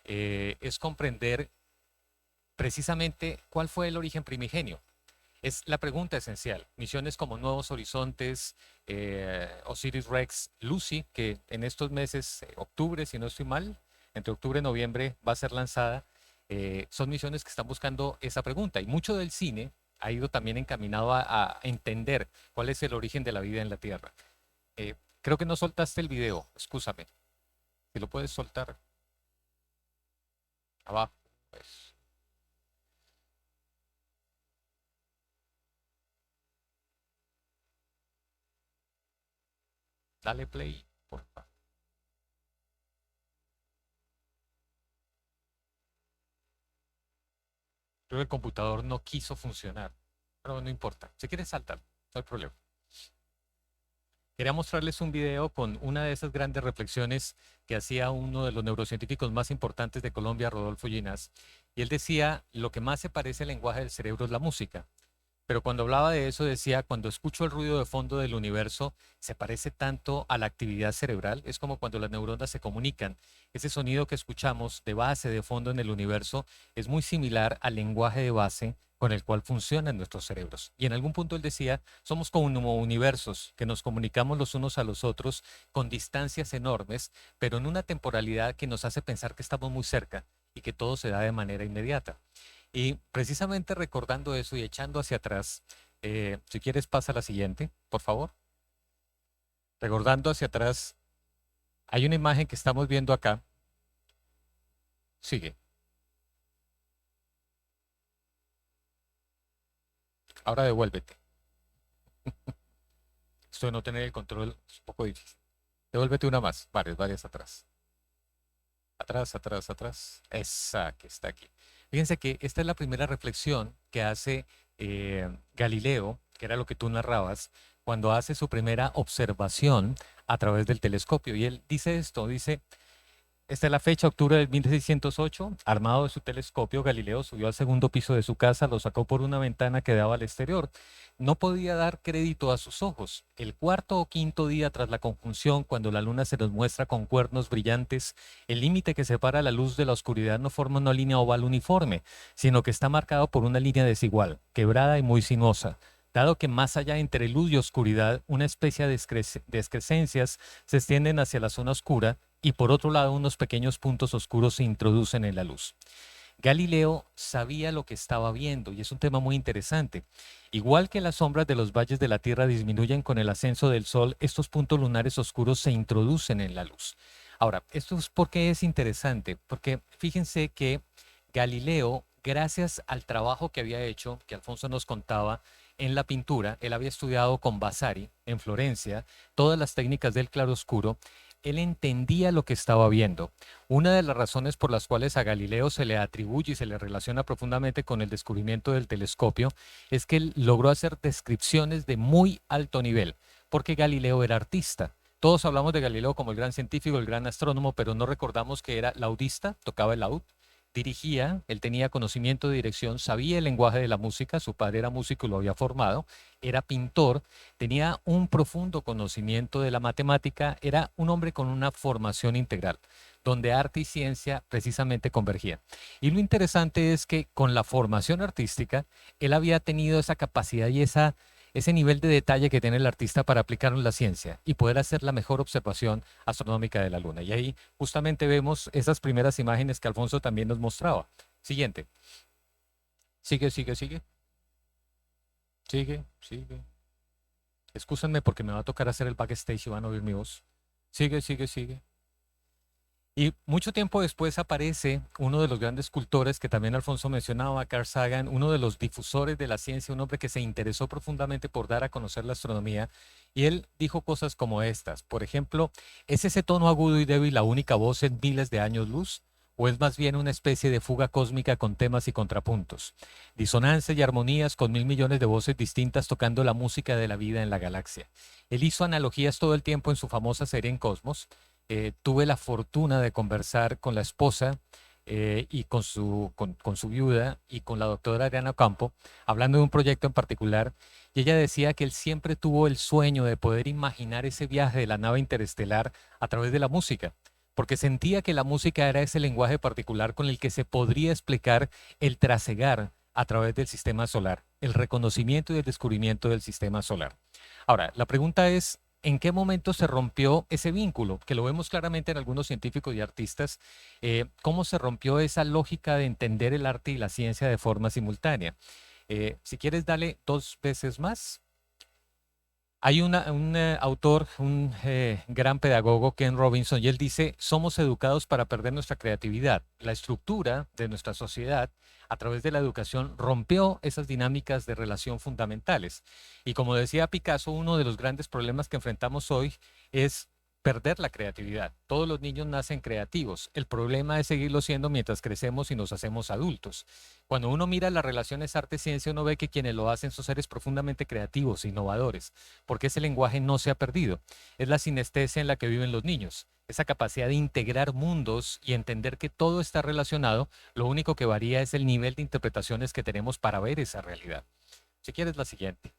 es comprender precisamente cuál fue el origen primigenio. Es la pregunta esencial. Misiones como Nuevos Horizontes, Osiris Rex, Lucy, que en estos meses, octubre, si no estoy mal, entre octubre y noviembre va a ser lanzada, son misiones que están buscando esa pregunta. Y mucho del cine ha ido también encaminado a entender cuál es el origen de la vida en la Tierra. Creo que no soltaste el video, excúsame. Si lo puedes soltar. Abajo, pues. Dale play, por favor. Creo que el computador no quiso funcionar, pero no importa. Si quieres saltar, no hay problema. Quería mostrarles un video con una de esas grandes reflexiones que hacía uno de los neurocientíficos más importantes de Colombia, Rodolfo Ginás. Y él decía, lo que más se parece al lenguaje del cerebro es la música. Pero cuando hablaba de eso decía, cuando escucho el ruido de fondo del universo, se parece tanto a la actividad cerebral. Es como cuando las neuronas se comunican. Ese sonido que escuchamos de base, de fondo en el universo, es muy similar al lenguaje de base con el cual funcionan nuestros cerebros. Y en algún punto él decía, somos como universos que nos comunicamos los unos a los otros con distancias enormes, pero en una temporalidad que nos hace pensar que estamos muy cerca y que todo se da de manera inmediata. Y precisamente recordando eso y echando hacia atrás, si quieres pasa a la siguiente, por favor. Recordando hacia atrás, hay una imagen que estamos viendo acá. Sigue. Ahora devuélvete. Esto de no tener el control es un poco difícil. Devuélvete una más, varias atrás. Atrás, atrás, atrás. Esa que está aquí. Fíjense que esta es la primera reflexión que hace Galileo, que era lo que tú narrabas, cuando hace su primera observación a través del telescopio. Y él dice esto, dice, esta es la fecha, octubre del 1608, armado de su telescopio, Galileo subió al segundo piso de su casa, lo sacó por una ventana que daba al exterior. No podía dar crédito a sus ojos. El cuarto o quinto día tras la conjunción, cuando la luna se nos muestra con cuernos brillantes, el límite que separa la luz de la oscuridad no forma una línea oval uniforme, sino que está marcado por una línea desigual, quebrada y muy sinuosa. Dado que más allá entre luz y oscuridad, una especie de excrescencias se extienden hacia la zona oscura y por otro lado unos pequeños puntos oscuros se introducen en la luz. Galileo sabía lo que estaba viendo y es un tema muy interesante. Igual que las sombras de los valles de la Tierra disminuyen con el ascenso del Sol, estos puntos lunares oscuros se introducen en la luz. Ahora, ¿esto es por qué es interesante? Porque fíjense que Galileo, gracias al trabajo que había hecho, que Alfonso nos contaba, en la pintura, él había estudiado con Vasari en Florencia, todas las técnicas del claroscuro, él entendía lo que estaba viendo. Una de las razones por las cuales a Galileo se le atribuye y se le relaciona profundamente con el descubrimiento del telescopio es que él logró hacer descripciones de muy alto nivel, porque Galileo era artista. Todos hablamos de Galileo como el gran científico, el gran astrónomo, pero no recordamos que era laudista, tocaba el laúd, dirigía, él tenía conocimiento de dirección, sabía el lenguaje de la música, su padre era músico y lo había formado, era pintor, tenía un profundo conocimiento de la matemática, era un hombre con una formación integral, donde arte y ciencia precisamente convergían. Y lo interesante es que con la formación artística, él había tenido esa capacidad y ese nivel de detalle que tiene el artista para aplicarlo en la ciencia y poder hacer la mejor observación astronómica de la Luna. Y ahí justamente vemos esas primeras imágenes que Alfonso también nos mostraba. Siguiente. Sigue, sigue, sigue. Sigue, sigue. Excúsenme porque me va a tocar hacer el backstage y van a oír mi voz. Sigue, sigue, sigue. Y mucho tiempo después aparece uno de los grandes escultores que también Alfonso mencionaba, Carl Sagan, uno de los difusores de la ciencia, un hombre que se interesó profundamente por dar a conocer la astronomía. Y él dijo cosas como estas. Por ejemplo, ¿es ese tono agudo y débil la única voz en miles de años luz? ¿O es más bien una especie de fuga cósmica con temas y contrapuntos? Disonancias y armonías con 1.000 millones de voces distintas tocando la música de la vida en la galaxia. Él hizo analogías todo el tiempo en su famosa serie en Cosmos. Tuve la fortuna de conversar con la esposa y con su viuda y con la doctora Adriana Campo, hablando de un proyecto en particular, y ella decía que él siempre tuvo el sueño de poder imaginar ese viaje de la nave interestelar a través de la música, porque sentía que la música era ese lenguaje particular con el que se podría explicar el trasegar a través del sistema solar, el reconocimiento y el descubrimiento del sistema solar. Ahora, la pregunta es, ¿en qué momento se rompió ese vínculo? Que lo vemos claramente en algunos científicos y artistas. ¿Cómo se rompió esa lógica de entender el arte y la ciencia de forma simultánea? Si quieres, dale 2 veces más. Hay un autor, un gran pedagogo, Ken Robinson, y él dice, somos educados para perder nuestra creatividad. La estructura de nuestra sociedad, a través de la educación, rompió esas dinámicas de relación fundamentales. Y como decía Picasso, uno de los grandes problemas que enfrentamos hoy es perder la creatividad. Todos los niños nacen creativos. El problema es seguirlo siendo mientras crecemos y nos hacemos adultos. Cuando uno mira las relaciones arte-ciencia, uno ve que quienes lo hacen son seres profundamente creativos, innovadores, porque ese lenguaje no se ha perdido. Es la sinestesia en la que viven los niños, esa capacidad de integrar mundos y entender que todo está relacionado. Lo único que varía es el nivel de interpretaciones que tenemos para ver esa realidad. Si quieres, la siguiente.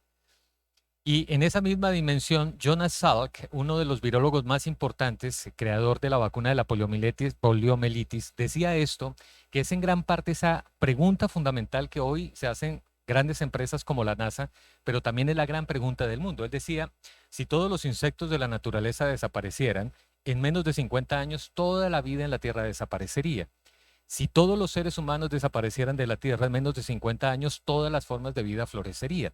Y en esa misma dimensión, Jonas Salk, uno de los virólogos más importantes, creador de la vacuna de la poliomielitis, decía esto, que es en gran parte esa pregunta fundamental que hoy se hacen grandes empresas como la NASA, pero también es la gran pregunta del mundo. Él decía, si todos los insectos de la naturaleza desaparecieran, en menos de 50 años toda la vida en la Tierra desaparecería. Si todos los seres humanos desaparecieran de la Tierra en menos de 50 años, todas las formas de vida florecerían.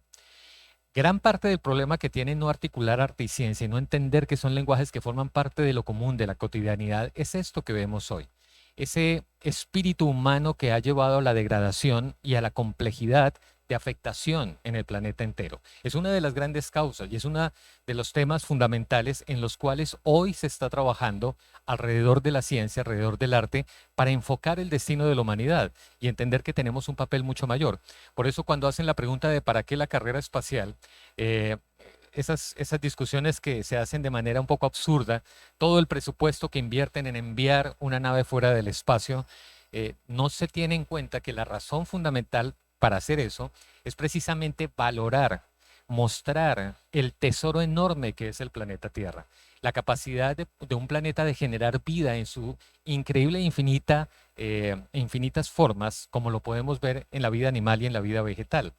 Gran parte del problema que tiene no articular arte y ciencia y no entender que son lenguajes que forman parte de lo común, de la cotidianidad, es esto que vemos hoy. Ese espíritu humano que ha llevado a la degradación y a la complejidad de afectación en el planeta entero. Es una de las grandes causas y es uno de los temas fundamentales en los cuales hoy se está trabajando alrededor de la ciencia, alrededor del arte, para enfocar el destino de la humanidad y entender que tenemos un papel mucho mayor. Por eso cuando hacen la pregunta de ¿para qué la carrera espacial? Esas discusiones que se hacen de manera un poco absurda, todo el presupuesto que invierten en enviar una nave fuera del espacio, no se tiene en cuenta que la razón fundamental para hacer eso es precisamente valorar, mostrar el tesoro enorme que es el planeta Tierra, la capacidad de un planeta de generar vida en su increíble e infinitas formas, como lo podemos ver en la vida animal y en la vida vegetal.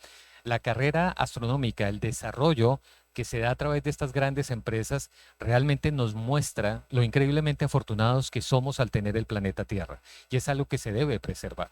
La carrera astronómica, el desarrollo que se da a través de estas grandes empresas, realmente nos muestra lo increíblemente afortunados que somos al tener el planeta Tierra, y es algo que se debe preservar.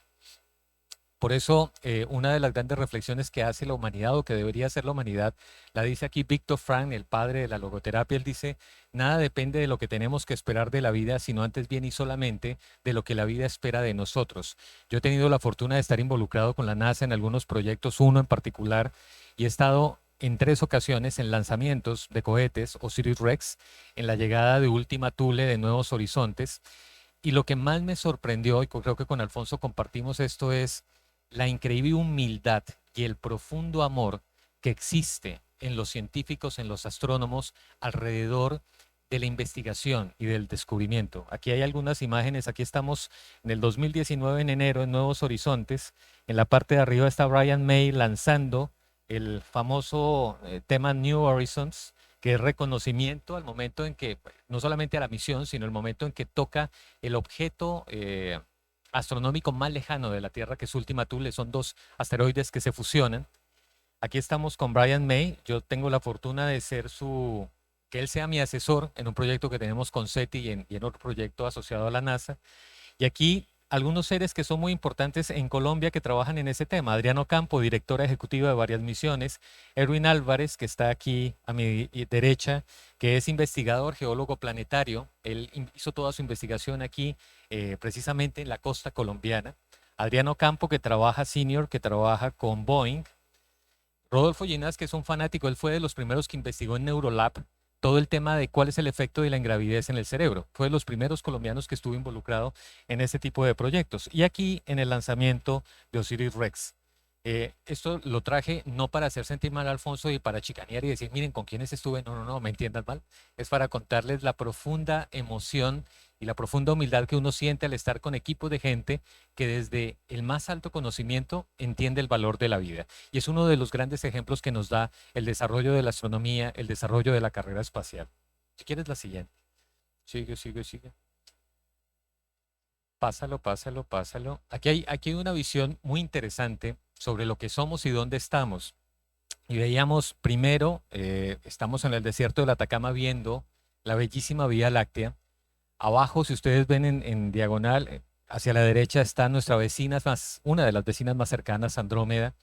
Por eso, una de las grandes reflexiones que hace la humanidad o que debería hacer la humanidad, la dice aquí Viktor Frankl, el padre de la logoterapia. Él dice, nada depende de lo que tenemos que esperar de la vida, sino antes bien y solamente de lo que la vida espera de nosotros. Yo he tenido la fortuna de estar involucrado con la NASA en algunos proyectos, uno en particular, y he estado en 3 ocasiones en lanzamientos de cohetes Osiris-Rex, en la llegada de Última Thule de Nuevos Horizontes. Y lo que más me sorprendió, y creo que con Alfonso compartimos esto, es la increíble humildad y el profundo amor que existe en los científicos, en los astrónomos, alrededor de la investigación y del descubrimiento. Aquí hay algunas imágenes, aquí estamos en el 2019, en enero, en Nuevos Horizontes. En la parte de arriba está Brian May lanzando el famoso tema New Horizons, que es reconocimiento al momento en que, no solamente a la misión, sino el momento en que toca el objeto astronómico más lejano de la Tierra, que es Ultima Thule. Son 2 asteroides que se fusionan. Aquí estamos con Brian May. Yo tengo la fortuna de ser que él sea mi asesor en un proyecto que tenemos con SETI y en otro proyecto asociado a la NASA. Y aquí algunos seres que son muy importantes en Colombia que trabajan en ese tema. Adriano Campo, directora ejecutiva de varias misiones. Erwin Álvarez, que está aquí a mi derecha, que es investigador, geólogo planetario. Él hizo toda su investigación aquí, precisamente en la costa colombiana. Adriano Campo, que trabaja senior, que trabaja con Boeing. Rodolfo Ginás, que es un fanático, él fue de los primeros que investigó en Neurolab todo el tema de cuál es el efecto de la ingravidez en el cerebro. Fue de los primeros colombianos que estuvo involucrado en ese tipo de proyectos. Y aquí en el lanzamiento de Osiris-Rex. Esto lo traje no para hacer sentir mal a Alfonso y para chicanear y decir, miren, ¿con quiénes estuve? No, no, no, me entiendan mal. Es para contarles la profunda emoción y la profunda humildad que uno siente al estar con equipos de gente que desde el más alto conocimiento entiende el valor de la vida. Y es uno de los grandes ejemplos que nos da el desarrollo de la astronomía, el desarrollo de la carrera espacial. Si quieres la siguiente. Sigue, sigue, sigue. Pásalo, pásalo, pásalo. Aquí hay una visión muy interesante sobre lo que somos y dónde estamos. Y veíamos primero, estamos en el desierto del Atacama viendo la bellísima Vía Láctea. Abajo, si ustedes ven en diagonal, hacia la derecha está nuestra vecina, una de las vecinas más cercanas, Andrómeda.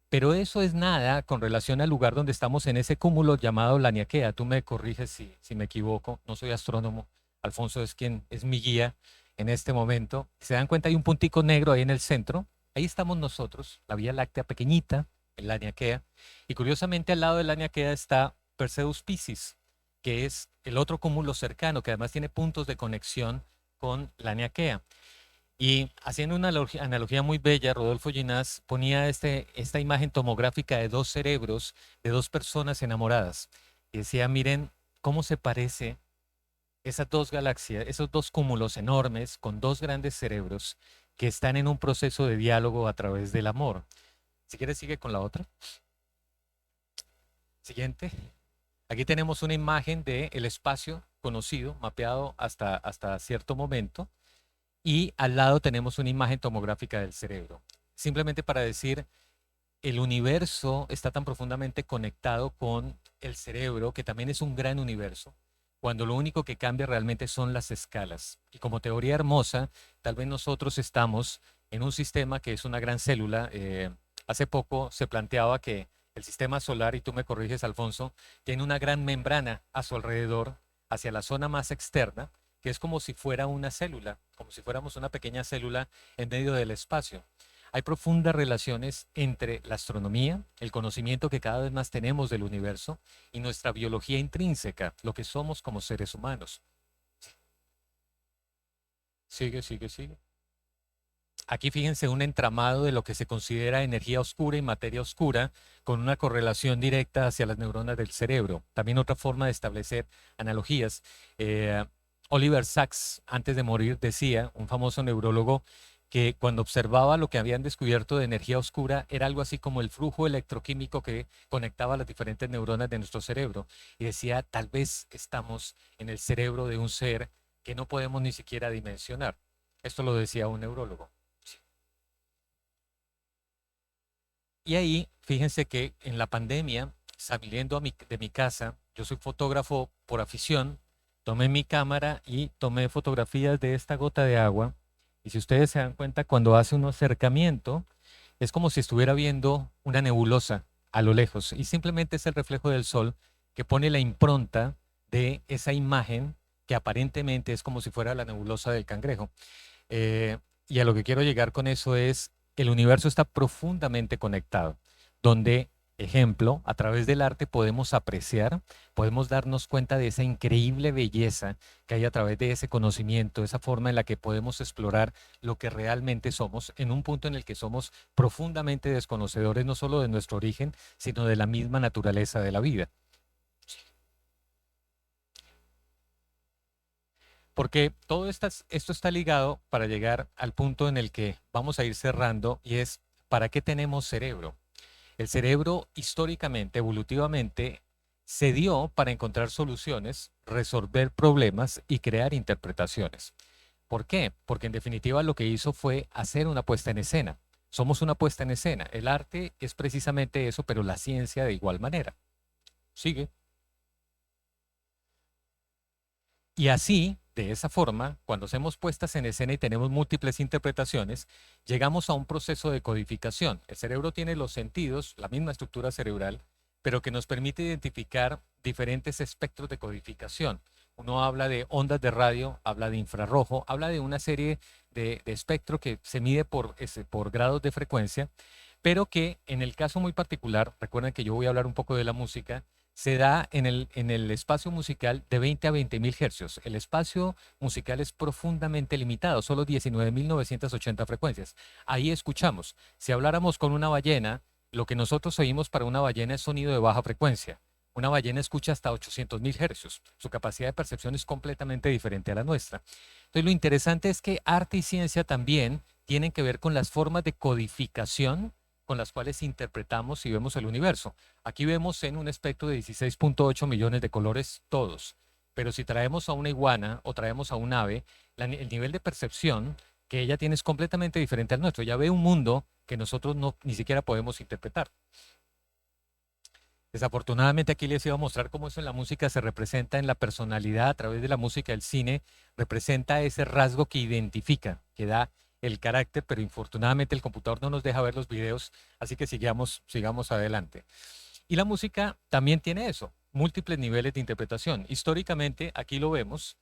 Pero eso es nada con relación al lugar donde estamos en ese cúmulo llamado Laniakea. Tú me corriges si me equivoco, no soy astrónomo. Alfonso es quien es mi guía en este momento. Se dan cuenta, hay un puntico negro ahí en el centro. Ahí estamos nosotros, la Vía Láctea pequeñita, en Laniakea. Y curiosamente al lado de Laniakea está Perseus Piscis, que es el otro cúmulo cercano, que además tiene puntos de conexión con Laniakea. Y haciendo una analogía muy bella, Rodolfo Ginás ponía esta imagen tomográfica de 2 cerebros de 2 personas enamoradas. Y decía, miren cómo se parece esas 2 galaxias, esos 2 cúmulos enormes con 2 grandes cerebros que están en un proceso de diálogo a través del amor. Si quieres, sigue con la otra. Siguiente. Aquí tenemos una imagen del espacio conocido, mapeado hasta cierto momento. Y al lado tenemos una imagen tomográfica del cerebro. Simplemente para decir, el universo está tan profundamente conectado con el cerebro, que también es un gran universo, cuando lo único que cambia realmente son las escalas. Y como teoría hermosa, tal vez nosotros estamos en un sistema que es una gran célula. Hace poco se planteaba que el sistema solar, y tú me corriges, Alfonso, tiene una gran membrana a su alrededor, hacia la zona más externa, que es como si fuera una célula, como si fuéramos una pequeña célula en medio del espacio. Hay profundas relaciones entre la astronomía, el conocimiento que cada vez más tenemos del universo y nuestra biología intrínseca, lo que somos como seres humanos. Sigue, sigue, sigue. Aquí fíjense un entramado de lo que se considera energía oscura y materia oscura con una correlación directa hacia las neuronas del cerebro. También otra forma de establecer analogías. Oliver Sacks, antes de morir, decía, un famoso neurólogo, que cuando observaba lo que habían descubierto de energía oscura era algo así como el flujo electroquímico que conectaba las diferentes neuronas de nuestro cerebro. Y decía, tal vez estamos en el cerebro de un ser que no podemos ni siquiera dimensionar. Esto lo decía un neurólogo. Y ahí, fíjense que en la pandemia, saliendo de mi casa, yo soy fotógrafo por afición, tomé mi cámara y tomé fotografías de esta gota de agua. Y si ustedes se dan cuenta, cuando hace un acercamiento, es como si estuviera viendo una nebulosa a lo lejos. Y simplemente es el reflejo del sol que pone la impronta de esa imagen que aparentemente es como si fuera la nebulosa del cangrejo. Y a lo que quiero llegar con eso es, el universo está profundamente conectado, donde, ejemplo, a través del arte podemos apreciar, podemos darnos cuenta de esa increíble belleza que hay a través de ese conocimiento, esa forma en la que podemos explorar lo que realmente somos, en un punto en el que somos profundamente desconocedores no solo de nuestro origen, sino de la misma naturaleza de la vida. Porque todo esto está ligado para llegar al punto en el que vamos a ir cerrando, y es, ¿para qué tenemos cerebro? El cerebro históricamente, evolutivamente, se dio para encontrar soluciones, resolver problemas y crear interpretaciones. ¿Por qué? Porque en definitiva lo que hizo fue hacer una puesta en escena. Somos una puesta en escena. El arte es precisamente eso, pero la ciencia de igual manera. Sigue. Y así, de esa forma, cuando hacemos puestas en escena y tenemos múltiples interpretaciones, llegamos a un proceso de codificación. El cerebro tiene los sentidos, la misma estructura cerebral, pero que nos permite identificar diferentes espectros de codificación. Uno habla de ondas de radio, habla de infrarrojo, habla de una serie de espectro que se mide por grados de frecuencia, pero que en el caso muy particular, recuerden que yo voy a hablar un poco de la música, se da en el espacio musical de 20 a 20.000 hercios. El espacio musical es profundamente limitado, solo 19.980 frecuencias. Ahí escuchamos. Si habláramos con una ballena, lo que nosotros oímos para una ballena es sonido de baja frecuencia. Una ballena escucha hasta 800.000 hercios. Su capacidad de percepción es completamente diferente a la nuestra. Entonces, lo interesante es que arte y ciencia también tienen que ver con las formas de codificación con las cuales interpretamos y vemos el universo. Aquí vemos en un espectro de 16.8 millones de colores todos, pero si traemos a una iguana o traemos a un ave, el nivel de percepción que ella tiene es completamente diferente al nuestro. Ella ve un mundo que nosotros ni siquiera podemos interpretar. Desafortunadamente aquí les iba a mostrar cómo eso en la música se representa en la personalidad a través de la música. El cine representa ese rasgo que identifica, que da el carácter, pero infortunadamente el computador no nos deja ver los videos, así que sigamos adelante. Y la música también tiene eso, múltiples niveles de interpretación. Históricamente, aquí lo vemos,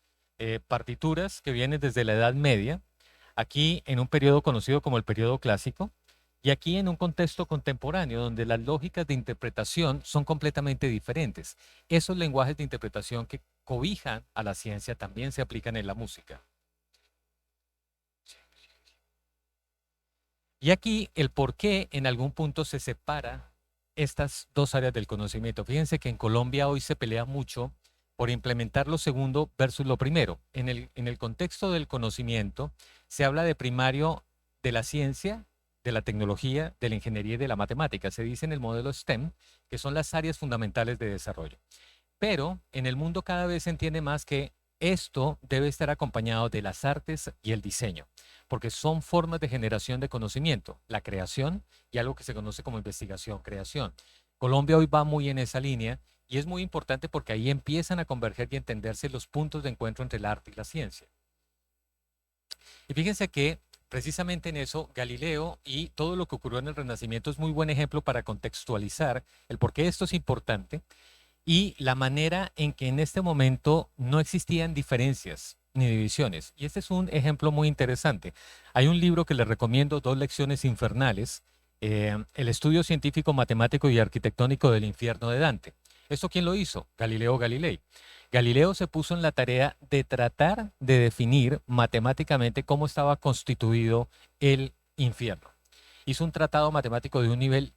partituras que vienen desde la Edad Media, aquí en un periodo conocido como el periodo clásico, y aquí en un contexto contemporáneo donde las lógicas de interpretación son completamente diferentes. Esos lenguajes de interpretación que cobijan a la ciencia también se aplican en la música. Y aquí el por qué en algún punto se separa estas dos áreas del conocimiento. Fíjense que en Colombia hoy se pelea mucho por implementar lo segundo versus lo primero. En el contexto del conocimiento se habla de primario de la ciencia, de la tecnología, de la ingeniería y de la matemática. Se dice en el modelo STEM, que son las áreas fundamentales de desarrollo. Pero en el mundo cada vez se entiende más que esto debe estar acompañado de las artes y el diseño. porque son formas de generación de conocimiento, la creación y algo que se conoce como investigación, creación. Colombia hoy va muy en esa línea y es muy importante porque ahí empiezan a converger y entenderse los puntos de encuentro entre el arte y la ciencia. Y fíjense que precisamente en eso Galileo y todo lo que ocurrió en el Renacimiento es muy buen ejemplo para contextualizar el por qué esto es importante y la manera en que en este momento no existían diferencias ni divisiones. Y este es un ejemplo muy interesante. Hay un libro que les recomiendo, Dos lecciones infernales, el estudio científico, matemático y arquitectónico del infierno de Dante. ¿Esto quién lo hizo? Galileo Galilei. Galileo se puso en la tarea de tratar de definir matemáticamente cómo estaba constituido el infierno. Hizo un tratado matemático de un nivel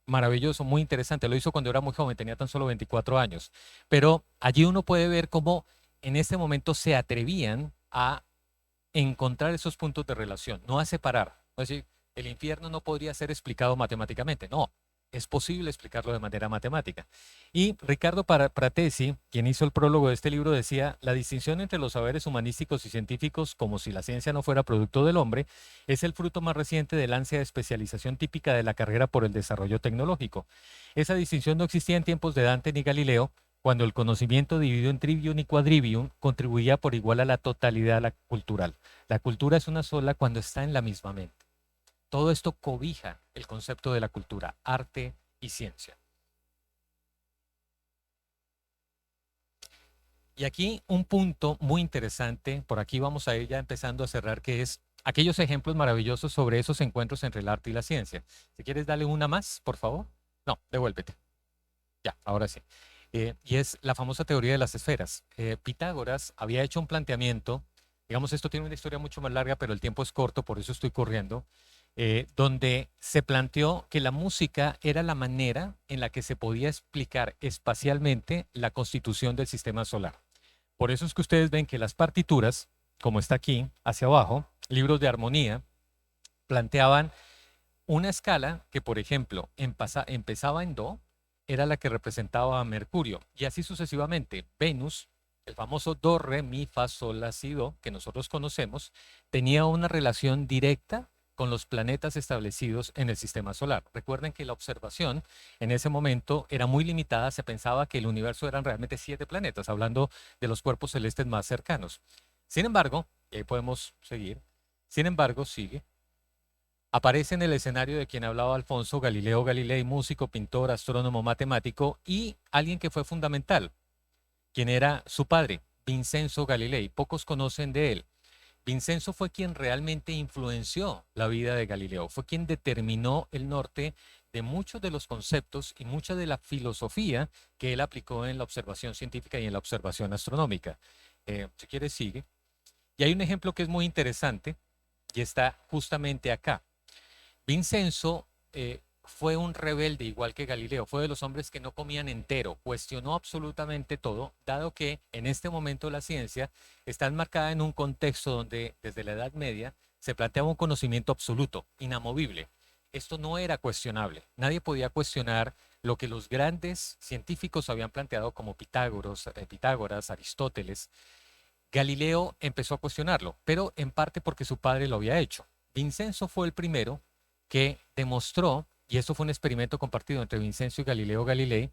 maravilloso, muy interesante. Lo hizo cuando era muy joven, tenía tan solo 24 años. Pero allí uno puede ver cómo en este momento se atrevían a encontrar esos puntos de relación, no a separar. Es decir, el infierno no podría ser explicado matemáticamente. No, es posible explicarlo de manera matemática. Y Ricardo Pratesi, quien hizo el prólogo de este libro, decía, la distinción entre los saberes humanísticos y científicos, como si la ciencia no fuera producto del hombre, es el fruto más reciente del ansia de especialización típica de la carrera por el desarrollo tecnológico. Esa distinción no existía en tiempos de Dante ni Galileo, cuando el conocimiento dividido en trivium y quadrivium contribuía por igual a la totalidad cultural. La cultura es una sola cuando está en la misma mente. Todo esto cobija el concepto de la cultura, arte y ciencia. Y aquí un punto muy interesante, por aquí vamos a ir ya empezando a cerrar, que es aquellos ejemplos maravillosos sobre esos encuentros entre el arte y la ciencia. Si quieres darle una más, por favor. No, devuélvete. Ya, ahora sí. Y es la famosa teoría de las esferas. Pitágoras había hecho un planteamiento, digamos, esto tiene una historia mucho más larga, pero el tiempo es corto, por eso estoy corriendo, donde se planteó que la música era la manera en la que se podía explicar espacialmente la constitución del sistema solar. Por eso es que ustedes ven que las partituras, como está aquí, hacia abajo, libros de armonía, planteaban una escala que, por ejemplo, empezaba en Do, era la que representaba a Mercurio, y así sucesivamente. Venus, el famoso Do, Re, Mi, Fa, Sol, La, Si, Do, que nosotros conocemos, tenía una relación directa con los planetas establecidos en el sistema solar. Recuerden que la observación en ese momento era muy limitada, se pensaba que el universo eran realmente 7 planetas, hablando de los cuerpos celestes más cercanos. Sin embargo, y ahí podemos seguir, sin embargo, sigue. Aparece en el escenario de quien hablaba Alfonso, Galileo Galilei, músico, pintor, astrónomo, matemático y alguien que fue fundamental, quien era su padre, Vincenzo Galilei. Pocos conocen de él. Vincenzo fue quien realmente influenció la vida de Galileo, fue quien determinó el norte de muchos de los conceptos y mucha de la filosofía que él aplicó en la observación científica y en la observación astronómica. Si quieres, sigue. Y hay un ejemplo que es muy interesante y está justamente acá. Vincenzo fue un rebelde igual que Galileo, fue de los hombres que no comían entero, cuestionó absolutamente todo, dado que en este momento la ciencia está enmarcada en un contexto donde desde la Edad Media se planteaba un conocimiento absoluto, inamovible. Esto no era cuestionable, nadie podía cuestionar lo que los grandes científicos habían planteado como Pitágoras, Aristóteles. Galileo empezó a cuestionarlo, pero en parte porque su padre lo había hecho. Vincenzo fue el primero que demostró, y esto fue un experimento compartido entre Vincenzo y Galileo Galilei,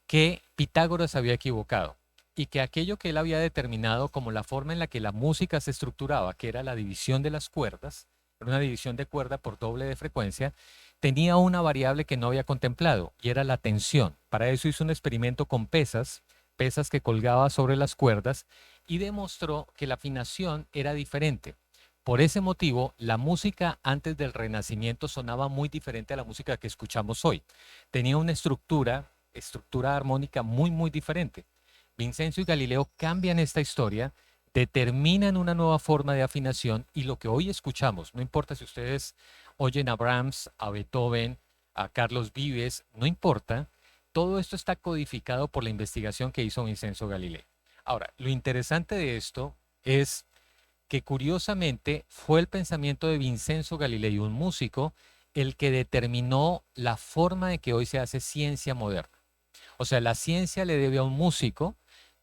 que Pitágoras había equivocado y que aquello que él había determinado como la forma en la que la música se estructuraba, que era la división de las cuerdas, una división de cuerda por doble de frecuencia, tenía una variable que no había contemplado y era la tensión. Para eso hizo un experimento con pesas que colgaba sobre las cuerdas y demostró que la afinación era diferente. Por ese motivo, la música antes del Renacimiento sonaba muy diferente a la música que escuchamos hoy. Tenía una estructura armónica muy diferente. Vincenzo y Galileo cambian esta historia, determinan una nueva forma de afinación y lo que hoy escuchamos, no importa si ustedes oyen a Brahms, a Beethoven, a Carlos Vives, no importa, todo esto está codificado por la investigación que hizo Vincenzo Galilei. Ahora, lo interesante de esto es que curiosamente fue el pensamiento de Vincenzo Galilei, un músico, el que determinó la forma de que hoy se hace ciencia moderna. O sea, la ciencia le debe a un músico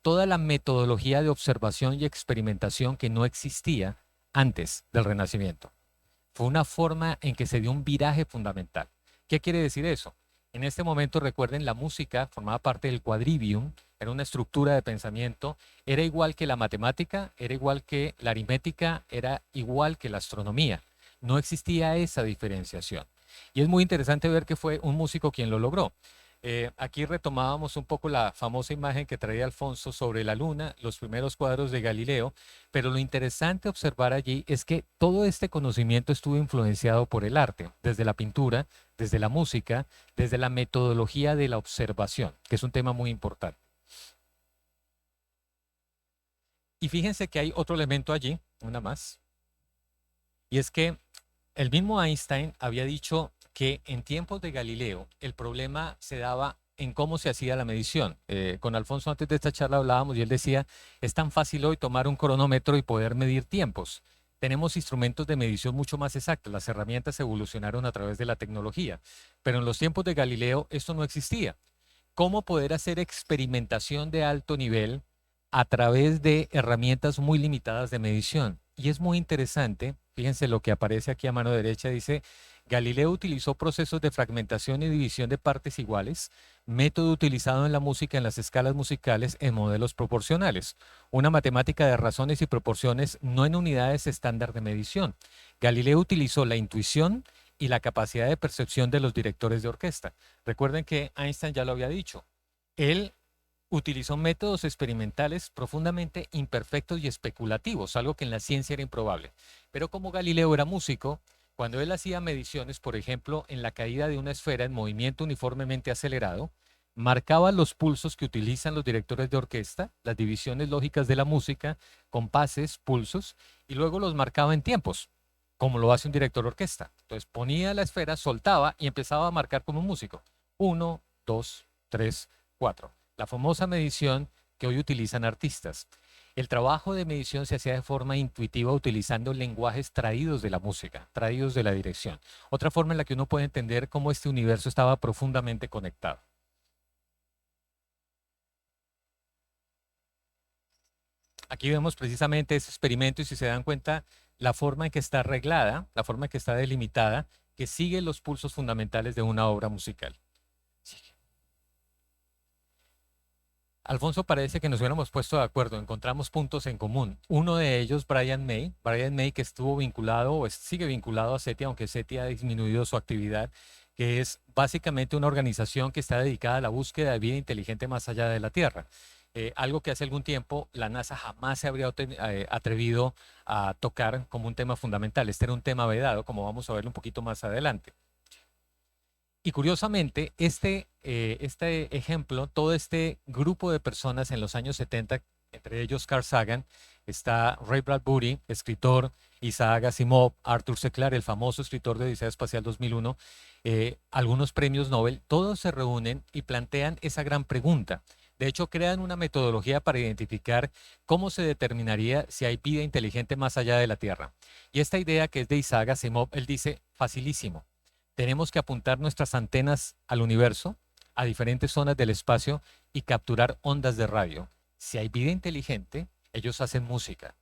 toda la metodología de observación y experimentación que no existía antes del Renacimiento. fue una forma en que se dio un viraje fundamental. ¿Qué quiere decir eso? En este momento, recuerden, la música formaba parte del quadrivium, era una estructura de pensamiento, era igual que la matemática, era igual que la aritmética, era igual que la astronomía. No existía esa diferenciación. Y es muy interesante ver que fue un músico quien lo logró. Aquí retomábamos un poco la famosa imagen que traía Alfonso sobre la luna, los primeros cuadros de Galileo, pero lo interesante observar allí es que todo este conocimiento estuvo influenciado por el arte, desde la pintura, desde la música, desde la metodología de la observación, que es un tema muy importante. Y fíjense que hay otro elemento allí, una más, y es que el mismo Einstein había dicho que en tiempos de Galileo el problema se daba en cómo se hacía la medición. Con Alfonso antes de esta charla hablábamos y él decía, es tan fácil hoy tomar un cronómetro y poder medir tiempos. Tenemos instrumentos de medición mucho más exactos, las herramientas evolucionaron a través de la tecnología, pero en los tiempos de Galileo esto no existía. ¿Cómo poder hacer experimentación de alto nivel a través de herramientas muy limitadas de medición? Y es muy interesante, fíjense lo que aparece aquí a mano derecha, dice, Galileo utilizó procesos de fragmentación y división de partes iguales, método utilizado en la música en las escalas musicales en modelos proporcionales, una matemática de razones y proporciones no en unidades estándar de medición. Galileo utilizó la intuición y la capacidad de percepción de los directores de orquesta. Recuerden que Einstein ya lo había dicho. Él utilizó métodos experimentales profundamente imperfectos y especulativos, algo que en la ciencia era improbable. Pero como Galileo era músico, cuando él hacía mediciones, por ejemplo, en la caída de una esfera en movimiento uniformemente acelerado, marcaba los pulsos que utilizan los directores de orquesta, las divisiones lógicas de la música, compases, pulsos, y luego los marcaba en tiempos, como lo hace un director de orquesta. Entonces ponía la esfera, soltaba y empezaba a marcar como un músico. 1, 2, 3, 4. La famosa medición que hoy utilizan artistas. El trabajo de medición se hacía de forma intuitiva utilizando lenguajes traídos de la música, traídos de la dirección. Otra forma en la que uno puede entender cómo este universo estaba profundamente conectado. Aquí vemos precisamente ese experimento y si se dan cuenta, la forma en que está arreglada, la forma en que está delimitada, que sigue los pulsos fundamentales de una obra musical. Alfonso, parece que nos hubiéramos puesto de acuerdo, encontramos puntos en común. Uno de ellos, Brian May, que estuvo vinculado o sigue vinculado a SETI, aunque SETI ha disminuido su actividad, que es básicamente una organización que está dedicada a la búsqueda de vida inteligente más allá de la Tierra. Algo que hace algún tiempo la NASA jamás se habría atrevido a tocar como un tema fundamental. Este era un tema vedado, como vamos a verlo un poquito más adelante. Y curiosamente, este ejemplo, todo este grupo de personas en los años 70, entre ellos Carl Sagan, está Ray Bradbury, escritor, Isaac Asimov, Arthur C. Clarke, el famoso escritor de Odisea Espacial 2001, algunos premios Nobel, todos se reúnen y plantean esa gran pregunta. De hecho, crean una metodología para identificar cómo se determinaría si hay vida inteligente más allá de la Tierra. Y esta idea, que es de Isaac Asimov, él dice, facilísimo. Tenemos que apuntar nuestras antenas al universo, a diferentes zonas del espacio y capturar ondas de radio. Si hay vida inteligente, ellos hacen música.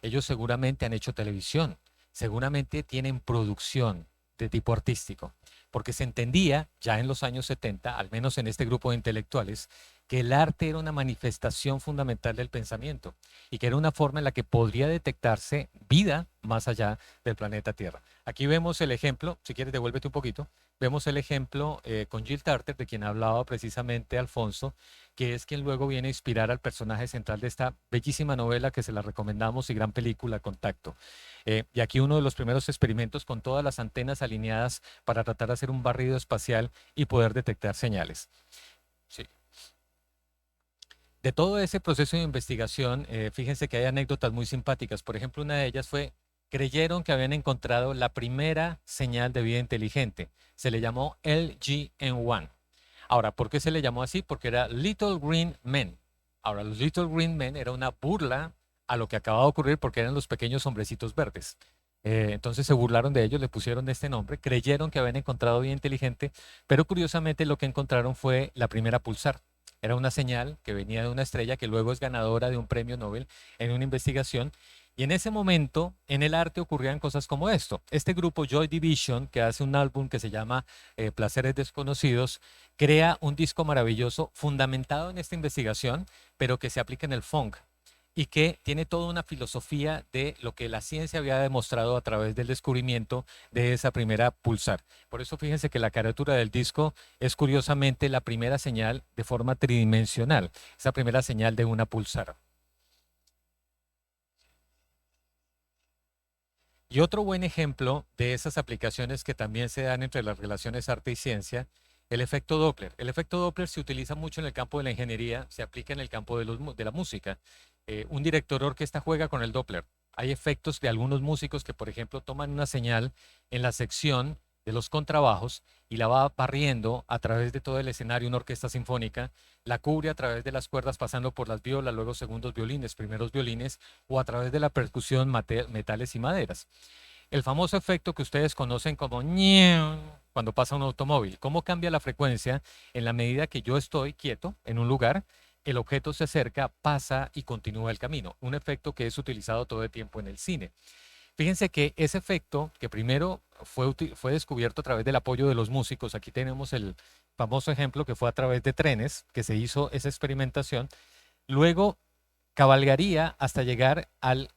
Ellos seguramente han hecho televisión. Seguramente tienen producción de tipo artístico. Porque se entendía ya en los años 70, al menos en este grupo de intelectuales, que el arte era una manifestación fundamental del pensamiento y que era una forma en la que podría detectarse vida más allá del planeta Tierra. Aquí vemos el ejemplo, si quieres devuélvete un poquito, vemos el ejemplo con Jill Tarter, de quien hablaba precisamente Alfonso, que es quien luego viene a inspirar al personaje central de esta bellísima novela que se la recomendamos y gran película, Contacto. Y aquí uno de los primeros experimentos con todas las antenas alineadas para tratar de hacer un barrido espacial y poder detectar señales. Sí. De todo ese proceso de investigación, fíjense que hay anécdotas muy simpáticas. Por ejemplo, una de ellas fue, creyeron que habían encontrado la primera señal de vida inteligente. Se le llamó LGN1. Ahora, ¿por qué se le llamó así? Porque era Little Green Men. Ahora, los Little Green Men era una burla a lo que acababa de ocurrir porque eran los pequeños hombrecitos verdes. Entonces se burlaron de ellos, le pusieron este nombre, creyeron que habían encontrado vida inteligente, pero curiosamente lo que encontraron fue la primera pulsar. Era una señal que venía de una estrella que luego es ganadora de un premio Nobel en una investigación Y en ese momento, en el arte ocurrían cosas como esto. Este grupo Joy Division, que hace un álbum que se llama Placeres Desconocidos, crea un disco maravilloso fundamentado en esta investigación, pero que se aplica en el funk y que tiene toda una filosofía de lo que la ciencia había demostrado a través del descubrimiento de esa primera pulsar. Por eso fíjense que la carátula del disco es curiosamente la primera señal de forma tridimensional, esa primera señal de una pulsar. Y otro buen ejemplo de esas aplicaciones que también se dan entre las relaciones arte y ciencia, el efecto Doppler. El efecto Doppler se utiliza mucho en el campo de la ingeniería, se aplica en el campo de la música. Un director de orquesta juega con el Doppler. Hay efectos de algunos músicos que, por ejemplo, toman una señal en la sección de los contrabajos y la va barriendo a través de todo el escenario, una orquesta sinfónica, la cubre a través de las cuerdas pasando por las violas, luego segundos violines, primeros violines, o a través de la percusión, metales y maderas. El famoso efecto que ustedes conocen como ñeu cuando pasa un automóvil. ¿Cómo cambia la frecuencia? En la medida que yo estoy quieto en un lugar, el objeto se acerca, pasa y continúa el camino. Un efecto que es utilizado todo el tiempo en el cine. Fíjense que ese efecto, que primero fue descubierto a través del apoyo de los músicos, aquí tenemos el famoso ejemplo que fue a través de trenes, que se hizo esa experimentación, luego cabalgaría hasta llegar al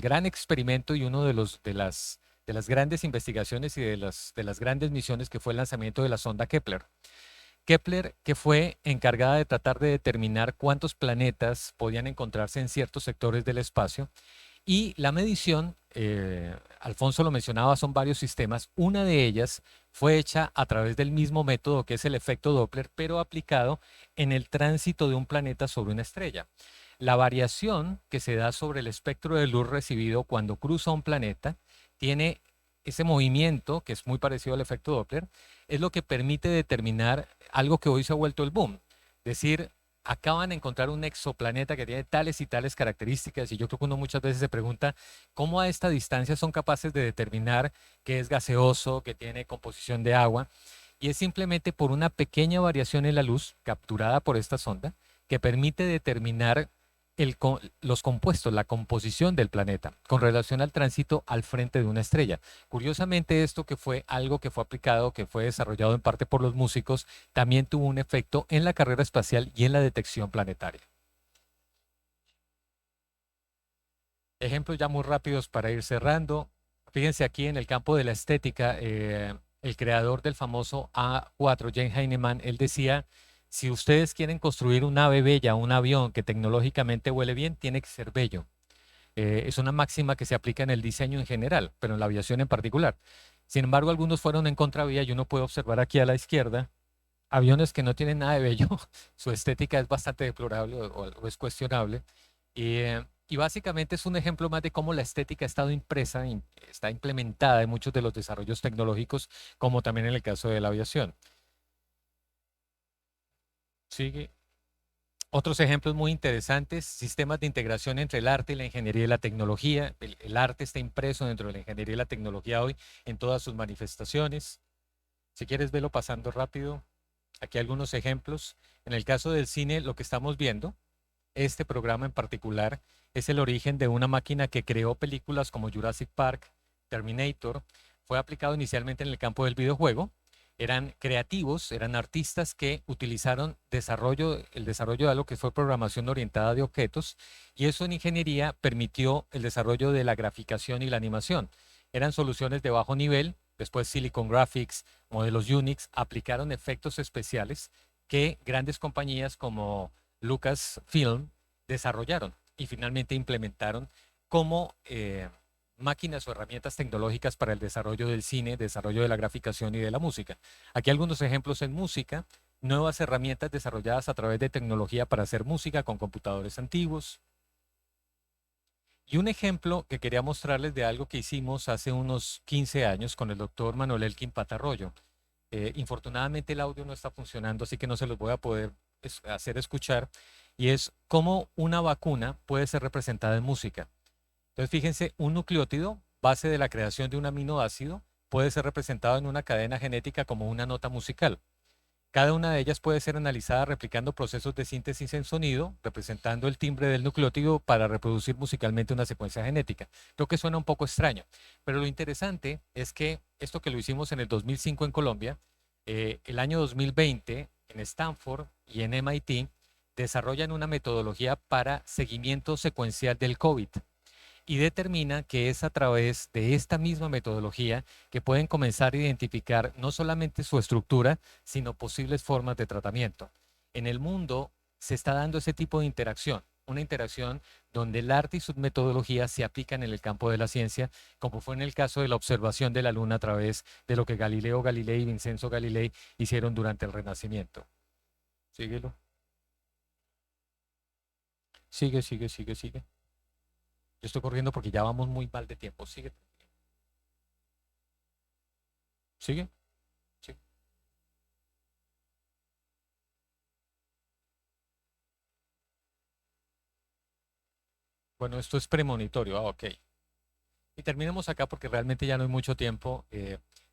gran experimento y uno de las grandes investigaciones y de las grandes misiones que fue el lanzamiento de la sonda Kepler. Kepler, que fue encargada de tratar de determinar cuántos planetas podían encontrarse en ciertos sectores del espacio. Y la medición, Alfonso lo mencionaba, son varios sistemas. Una de ellas fue hecha a través del mismo método que es el efecto Doppler, pero aplicado en el tránsito de un planeta sobre una estrella. La variación que se da sobre el espectro de luz recibido cuando cruza un planeta tiene ese movimiento, que es muy parecido al efecto Doppler, es lo que permite determinar algo que hoy se ha vuelto el boom. Es decir, acaban de encontrar un exoplaneta que tiene tales y tales características y yo creo que uno muchas veces se pregunta cómo a esta distancia son capaces de determinar que es gaseoso, que tiene composición de agua, y es simplemente por una pequeña variación en la luz capturada por esta sonda que permite determinar los compuestos, la composición del planeta con relación al tránsito al frente de una estrella. Curiosamente, esto que fue algo que fue aplicado, que fue desarrollado en parte por los músicos, también tuvo un efecto en la carrera espacial y en la detección planetaria. Ejemplos ya muy rápidos para ir cerrando. Fíjense aquí en el campo de la estética, el creador del famoso A4, Jane Heinemann, él decía: si ustedes quieren construir un ave bella, un avión que tecnológicamente huele bien, tiene que ser bello. Es una máxima que se aplica en el diseño en general, pero en la aviación en particular. Sin embargo, algunos fueron en contravía y uno puede observar aquí a la izquierda aviones que no tienen nada de bello, su estética es bastante deplorable o es cuestionable. Y básicamente es un ejemplo más de cómo la estética ha estado impresa, está implementada en muchos de los desarrollos tecnológicos, como también en el caso de la aviación. Sigue. Otros ejemplos muy interesantes, sistemas de integración entre el arte y la ingeniería y la tecnología. El arte está impreso dentro de la ingeniería y la tecnología hoy en todas sus manifestaciones. Si quieres verlo pasando rápido, aquí algunos ejemplos. En el caso del cine, lo que estamos viendo, este programa en particular, es el origen de una máquina que creó películas como Jurassic Park, Terminator. Fue aplicado inicialmente en el campo del videojuego. Eran creativos, eran artistas que utilizaron el desarrollo de algo que fue programación orientada de objetos, y eso en ingeniería permitió el desarrollo de la graficación y la animación. Eran soluciones de bajo nivel, después Silicon Graphics, modelos Unix, aplicaron efectos especiales que grandes compañías como Lucasfilm desarrollaron y finalmente implementaron como máquinas o herramientas tecnológicas para el desarrollo del cine, desarrollo de la graficación y de la música. Aquí algunos ejemplos en música, nuevas herramientas desarrolladas a través de tecnología para hacer música con computadores antiguos. Y un ejemplo que quería mostrarles de algo que hicimos hace unos 15 años con el doctor Manuel Elkin Patarroyo. Infortunadamente el audio no está funcionando, así que no se los voy a poder hacer escuchar, y es cómo una vacuna puede ser representada en música. Entonces, fíjense, un nucleótido, base de la creación de un aminoácido, puede ser representado en una cadena genética como una nota musical. Cada una de ellas puede ser analizada replicando procesos de síntesis en sonido, representando el timbre del nucleótido para reproducir musicalmente una secuencia genética. Creo que suena un poco extraño, pero lo interesante es que esto que lo hicimos en el 2005 en Colombia, el año 2020 en Stanford y en MIT desarrollan una metodología para seguimiento secuencial del COVID y determina que es a través de esta misma metodología que pueden comenzar a identificar no solamente su estructura, sino posibles formas de tratamiento. En el mundo se está dando ese tipo de interacción, una interacción donde el arte y sus metodologías se aplican en el campo de la ciencia, como fue en el caso de la observación de la Luna a través de lo que Galileo Galilei y Vincenzo Galilei hicieron durante el Renacimiento. Síguelo. Sigue. Yo estoy corriendo porque ya vamos muy mal de tiempo. Sigue. Sigue. Sigue. Bueno, esto es premonitorio. Ok. Y terminemos acá porque realmente ya no hay mucho tiempo.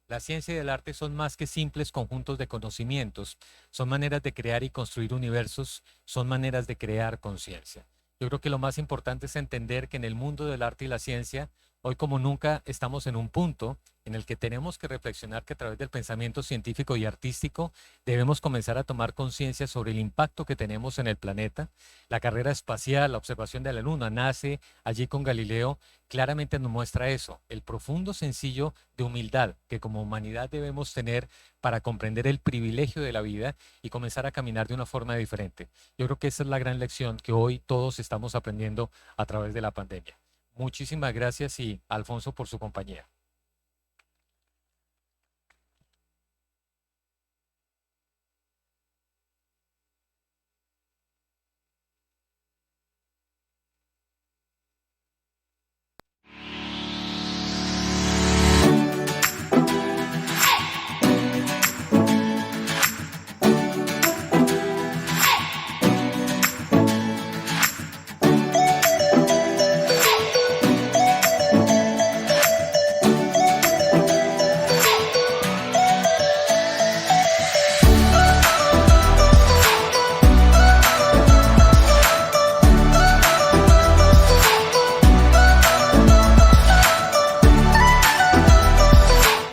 La ciencia y el arte son más que simples conjuntos de conocimientos. Son maneras de crear y construir universos. Son maneras de crear conciencia. Yo creo que lo más importante es entender que en el mundo del arte y la ciencia, hoy como nunca estamos en un punto en el que tenemos que reflexionar que a través del pensamiento científico y artístico debemos comenzar a tomar conciencia sobre el impacto que tenemos en el planeta. La carrera espacial, la observación de la Luna, nace allí con Galileo, claramente nos muestra eso, el profundo sencillo de humildad que como humanidad debemos tener para comprender el privilegio de la vida y comenzar a caminar de una forma diferente. Yo creo que esa es la gran lección que hoy todos estamos aprendiendo a través de la pandemia. Muchísimas gracias y Alfonso por su compañía.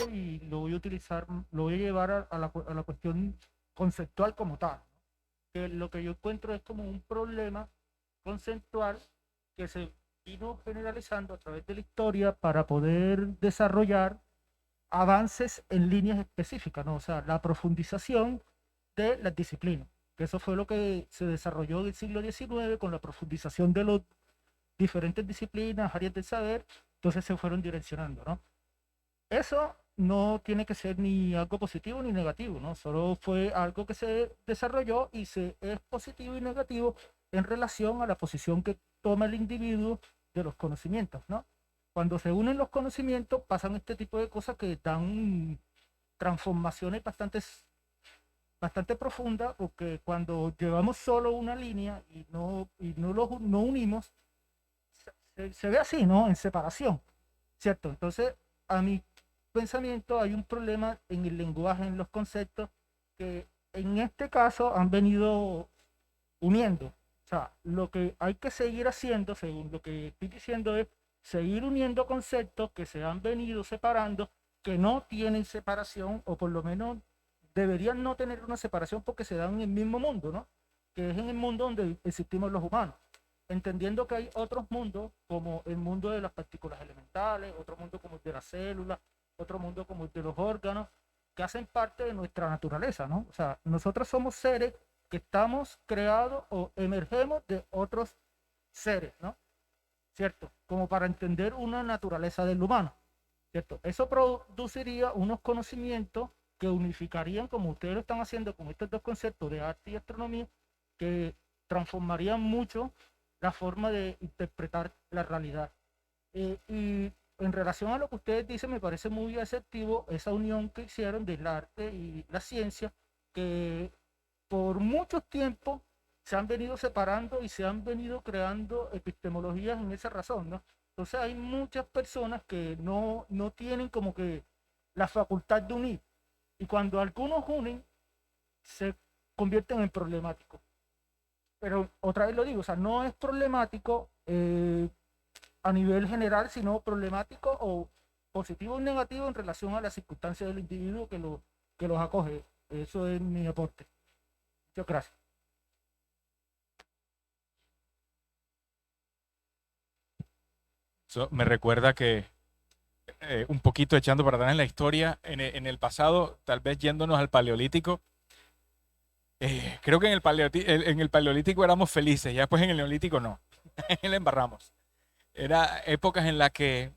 Y lo voy a utilizar, lo voy a llevar a la cuestión conceptual como tal, ¿no? Que lo que yo encuentro es como un problema conceptual que se vino generalizando a través de la historia para poder desarrollar avances en líneas específicas, ¿no? O sea, la profundización de las disciplinas, que eso fue lo que se desarrolló en el siglo XIX con la profundización de las diferentes disciplinas, áreas del saber, entonces se fueron direccionando, ¿no? Eso no tiene que ser ni algo positivo ni negativo, ¿no? Solo fue algo que se desarrolló y es positivo y negativo en relación a la posición que toma el individuo de los conocimientos, ¿no? Cuando se unen los conocimientos pasan este tipo de cosas que dan transformaciones bastante profundas, porque cuando llevamos solo una línea no unimos, se ve así, ¿no? En separación, ¿cierto? Entonces, a mi pensamiento hay un problema en el lenguaje, en los conceptos, que en este caso han venido uniendo. O sea, lo que hay que seguir haciendo, según lo que estoy diciendo, es seguir uniendo conceptos que se han venido separando, que no tienen separación, o por lo menos deberían no tener una separación porque se dan en el mismo mundo, ¿no? Que es en el mundo donde existimos los humanos. Entendiendo que hay otros mundos, como el mundo de las partículas elementales, otro mundo como el de las células, otro mundo como el de los órganos, que hacen parte de nuestra naturaleza, ¿no? O sea, nosotros somos seres que estamos creados o emergemos de otros seres, ¿no? ¿Cierto? Como para entender una naturaleza del humano, ¿cierto? Eso produciría unos conocimientos que unificarían, como ustedes lo están haciendo con estos dos conceptos de arte y astronomía, que transformarían mucho la forma de interpretar la realidad. Y en relación a lo que ustedes dicen, me parece muy asertivo esa unión que hicieron del arte y la ciencia, que por mucho tiempo se han venido separando y se han venido creando epistemologías en esa razón, ¿no? Entonces hay muchas personas que no tienen como que la facultad de unir. Y cuando algunos unen, se convierten en problemáticos. Pero otra vez lo digo, o sea, no es problemático a nivel general, sino problemático o positivo o negativo en relación a las circunstancias del individuo que los acoge. Eso es mi aporte. Muchas gracias. Eso me recuerda que un poquito echando para atrás en la historia, en el pasado, tal vez yéndonos al Paleolítico, creo que en el Paleolítico éramos felices, ya después en el Neolítico no, le embarramos. Era épocas en las que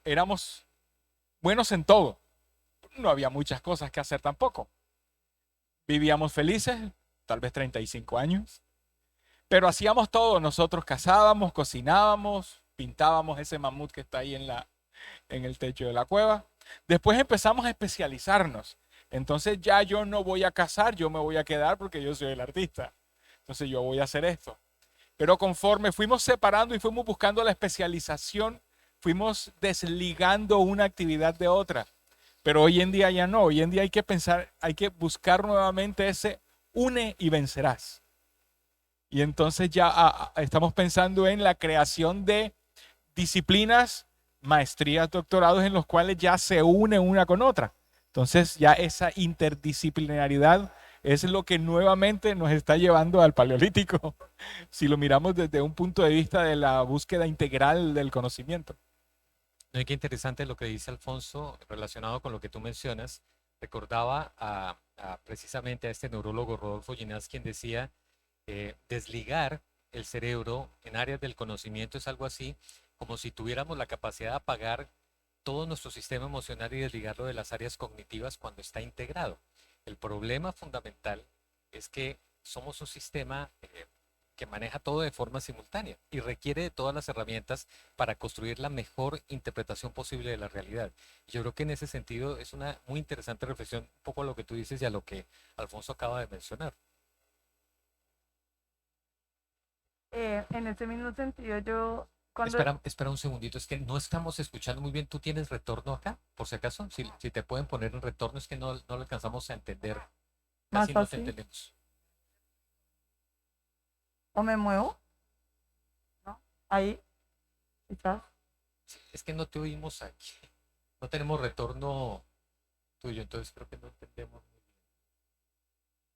éramos buenos en todo, no había muchas cosas que hacer tampoco. Vivíamos felices, tal vez 35 años, pero hacíamos todo, nosotros cazábamos, cocinábamos, pintábamos ese mamut que está ahí en el techo de la cueva. Después empezamos a especializarnos. Entonces ya yo no voy a cazar, yo me voy a quedar porque yo soy el artista. Entonces yo voy a hacer esto. Pero conforme fuimos separando y fuimos buscando la especialización, fuimos desligando una actividad de otra. Pero hoy en día ya no. Hoy en día hay que pensar, hay que buscar nuevamente ese une y vencerás. Y entonces ya estamos pensando en la creación de disciplinas, maestrías, doctorados en los cuales ya se une una con otra. Entonces ya esa interdisciplinaridad es lo que nuevamente nos está llevando al Paleolítico, si lo miramos desde un punto de vista de la búsqueda integral del conocimiento. No, y qué interesante lo que dice Alfonso relacionado con lo que tú mencionas. Recordaba precisamente a este neurólogo Rodolfo Ginás, quien decía desligar el cerebro en áreas del conocimiento es algo así como si tuviéramos la capacidad de apagar todo nuestro sistema emocional y desligarlo de las áreas cognitivas cuando está integrado. El problema fundamental es que somos un sistema que maneja todo de forma simultánea y requiere de todas las herramientas para construir la mejor interpretación posible de la realidad. Yo creo que en ese sentido es una muy interesante reflexión, un poco a lo que tú dices y a lo que Alfonso acaba de mencionar. En ese mismo sentido, yo cuando... Espera un segundito, es que no estamos escuchando muy bien. ¿Tú tienes retorno acá, por si acaso? Si te pueden poner un retorno, es que no lo alcanzamos a entender. Más Casi no te fácil. entendemos. ¿O me muevo? ¿No? Ahí, quizás. Sí, es que no te oímos aquí. No tenemos retorno tuyo, entonces creo que no entendemos muy bien.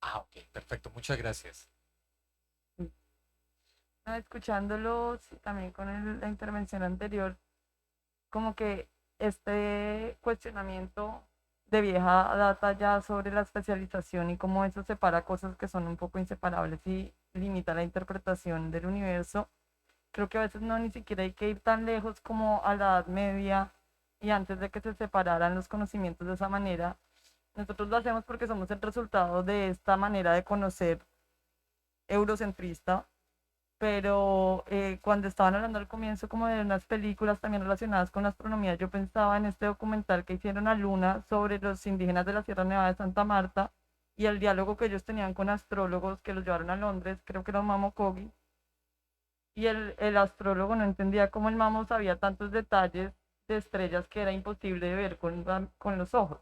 Ah, ok, perfecto, muchas gracias. No, escuchándolo sí, también con la intervención anterior, como que este cuestionamiento de vieja data ya sobre la especialización y cómo eso separa cosas que son un poco inseparables y limita la interpretación del universo, creo que a veces no ni siquiera hay que ir tan lejos como a la Edad Media y antes de que se separaran los conocimientos de esa manera. Nosotros lo hacemos porque somos el resultado de esta manera de conocer eurocentrista, pero cuando estaban hablando al comienzo como de unas películas también relacionadas con la astronomía, yo pensaba en este documental que hicieron a Luna sobre los indígenas de la Sierra Nevada de Santa Marta y el diálogo que ellos tenían con astrólogos que los llevaron a Londres, creo que era un Mamo Kogi, y el astrólogo no entendía cómo el Mamo sabía tantos detalles de estrellas que era imposible de ver con los ojos.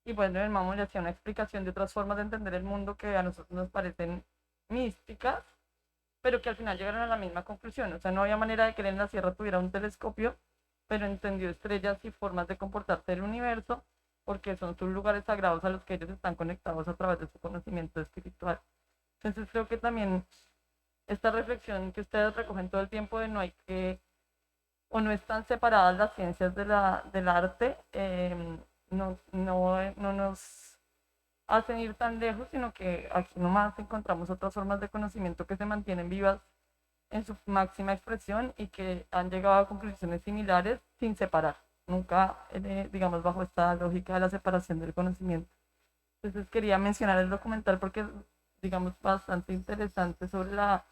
Y bueno, el Mamo le hacía una explicación de otras formas de entender el mundo que a nosotros nos parecen místicas, pero que al final llegaron a la misma conclusión. O sea, no había manera de que él en la Sierra tuviera un telescopio, pero entendió estrellas y formas de comportarse del universo, porque son sus lugares sagrados a los que ellos están conectados a través de su conocimiento espiritual. Entonces creo que también esta reflexión que ustedes recogen todo el tiempo de no hay que, o no están separadas las ciencias del arte, no nos hacen ir tan lejos, sino que aquí nomás encontramos otras formas de conocimiento que se mantienen vivas en su máxima expresión y que han llegado a conclusiones similares sin separar, nunca, digamos, bajo esta lógica de la separación del conocimiento. Entonces quería mencionar el documental porque es, digamos, bastante interesante sobre la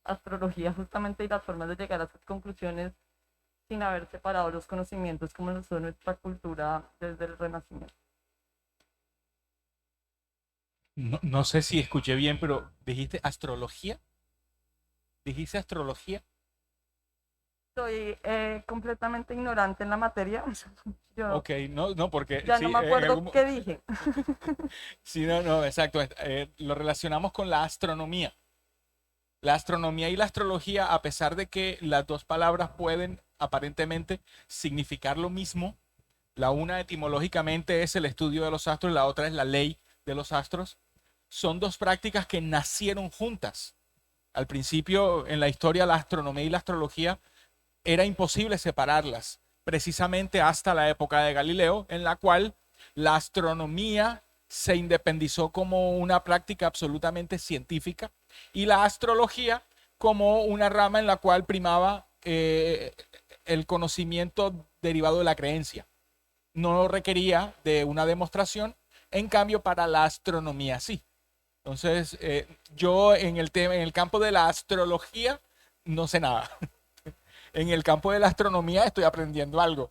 astrología justamente y las formas de llegar a sus conclusiones sin haber separado los conocimientos como lo son nuestra cultura desde el Renacimiento. No sé si escuché bien, pero ¿dijiste astrología? ¿Dijiste astrología? soy completamente ignorante en la materia. Yo Ok, no, porque ya sí, no me en acuerdo algún qué dije. sí, no, exacto. Lo relacionamos con la astronomía. La astronomía y la astrología, a pesar de que las dos palabras pueden aparentemente significar lo mismo, la una etimológicamente es el estudio de los astros, la otra es la ley de los astros, son dos prácticas que nacieron juntas. Al principio, en la historia, la astronomía y la astrología era imposible separarlas, precisamente hasta la época de Galileo, en la cual la astronomía se independizó como una práctica absolutamente científica y la astrología como una rama en la cual primaba el conocimiento derivado de la creencia. No requería de una demostración, en cambio para la astronomía sí. Entonces, yo en el tema, en el campo de la astrología, no sé nada. En el campo de la astronomía estoy aprendiendo algo.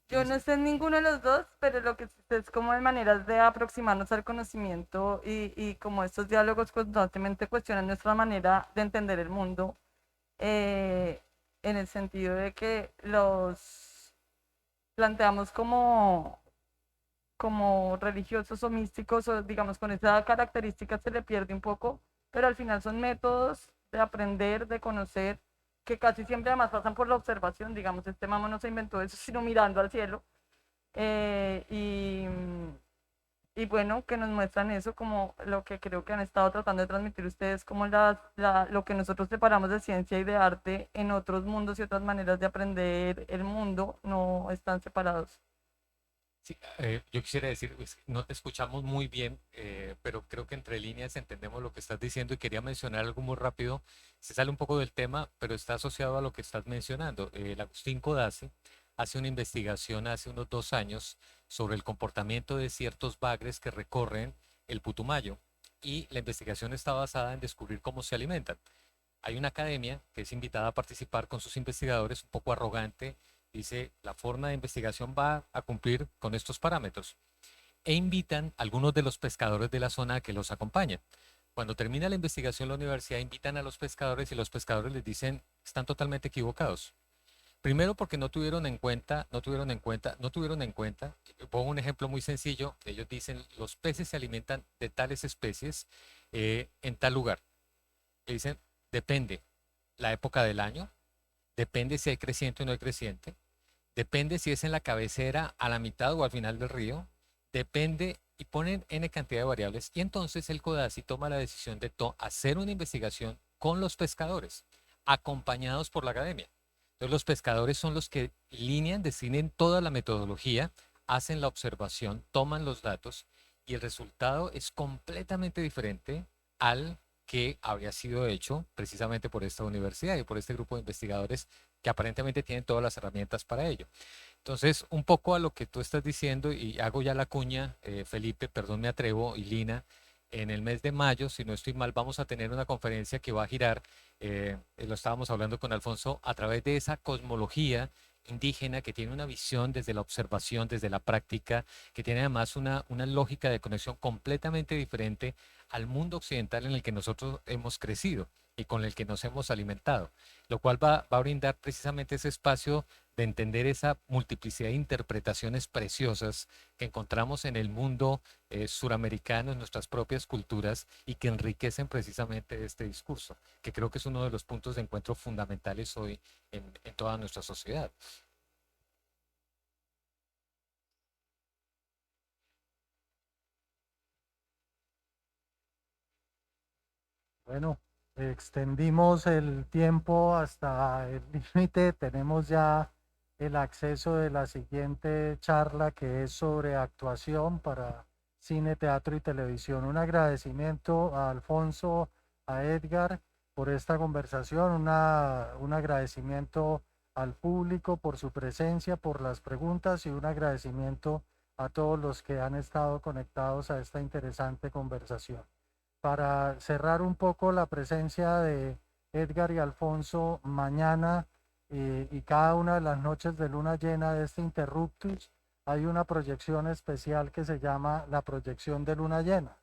Yo no sé en ninguno de los dos, pero lo que sé es como de maneras de aproximarnos al conocimiento y como estos diálogos constantemente cuestionan nuestra manera de entender el mundo, eh, en el sentido de que los planteamos como religiosos o místicos, o digamos con esa característica se le pierde un poco, pero al final son métodos de aprender, de conocer, que casi siempre además pasan por la observación, digamos, este mamo no se inventó eso, sino mirando al cielo, eh, y, y bueno, que nos muestran eso como lo que creo que han estado tratando de transmitir ustedes, como lo que nosotros separamos de ciencia y de arte en otros mundos y otras maneras de aprender el mundo no están separados. Sí, yo quisiera decir, pues, no te escuchamos muy bien, pero creo que entre líneas entendemos lo que estás diciendo y quería mencionar algo muy rápido. Se sale un poco del tema, pero está asociado a lo que estás mencionando. El Agustín Codazzi hace una investigación hace unos 2 años sobre el comportamiento de ciertos bagres que recorren el Putumayo y la investigación está basada en descubrir cómo se alimentan. Hay una academia que es invitada a participar con sus investigadores, un poco arrogante, dice, la forma de investigación va a cumplir con estos parámetros. E invitan a algunos de los pescadores de la zona a que los acompañen. Cuando termina la investigación, la universidad invitan a los pescadores y los pescadores les dicen, están totalmente equivocados. Primero porque no tuvieron en cuenta, pongo un ejemplo muy sencillo, ellos dicen, los peces se alimentan de tales especies en tal lugar. Y dicen, depende la época del año, depende si hay creciente o no hay creciente, depende si es en la cabecera, a la mitad o al final del río, depende y ponen N cantidad de variables y entonces el CODACI toma la decisión de hacer una investigación con los pescadores, acompañados por la academia. Entonces los pescadores son los que linean, definen toda la metodología, hacen la observación, toman los datos y el resultado es completamente diferente al que habría sido hecho precisamente por esta universidad y por este grupo de investigadores que aparentemente tienen todas las herramientas para ello. Entonces, un poco a lo que tú estás diciendo, y hago ya la cuña, Felipe, perdón, me atrevo, y Lina, en el mes de mayo, si no estoy mal, vamos a tener una conferencia que va a girar, lo estábamos hablando con Alfonso, a través de esa cosmología indígena que tiene una visión desde la observación, desde la práctica, que tiene además una lógica de conexión completamente diferente al mundo occidental en el que nosotros hemos crecido y con el que nos hemos alimentado, lo cual va a brindar precisamente ese espacio de entender esa multiplicidad de interpretaciones preciosas que encontramos en el mundo suramericano, en nuestras propias culturas y que enriquecen precisamente este discurso, que creo que es uno de los puntos de encuentro fundamentales hoy en toda nuestra sociedad. Bueno, extendimos el tiempo hasta el límite. Tenemos ya el acceso de la siguiente charla que es sobre actuación para cine, teatro y televisión. Un agradecimiento a Alfonso, a Edgar por esta conversación, un agradecimiento al público por su presencia, por las preguntas y un agradecimiento a todos los que han estado conectados a esta interesante conversación. Para cerrar un poco la presencia de Edgar y Alfonso, mañana y cada una de las noches de luna llena de este Interruptus, hay una proyección especial que se llama la proyección de luna llena.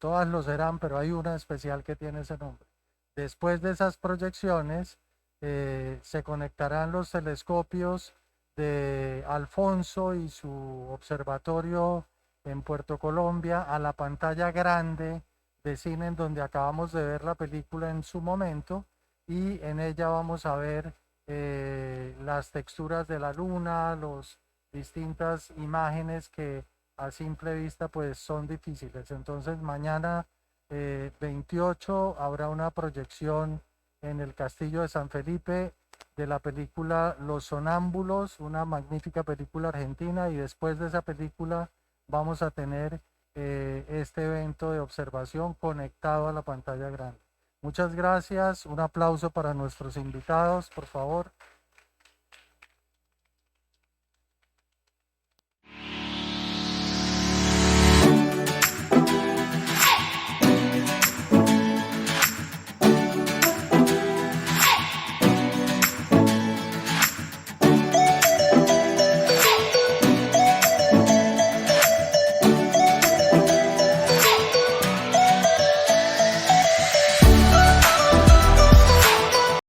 Todas lo serán, pero hay una especial que tiene ese nombre. Después de esas proyecciones, se conectarán los telescopios de Alfonso y su observatorio en Puerto Colombia a la pantalla grande de cine en donde acabamos de ver la película en su momento, y en ella vamos a ver las texturas de la luna, las distintas imágenes que a simple vista pues son difíciles. Entonces mañana 28 habrá una proyección en el Castillo de San Felipe de la película Los Sonámbulos, una magnífica película argentina, y después de esa película vamos a tener este evento de observación conectado a la pantalla grande. Muchas gracias, un aplauso para nuestros invitados, por favor.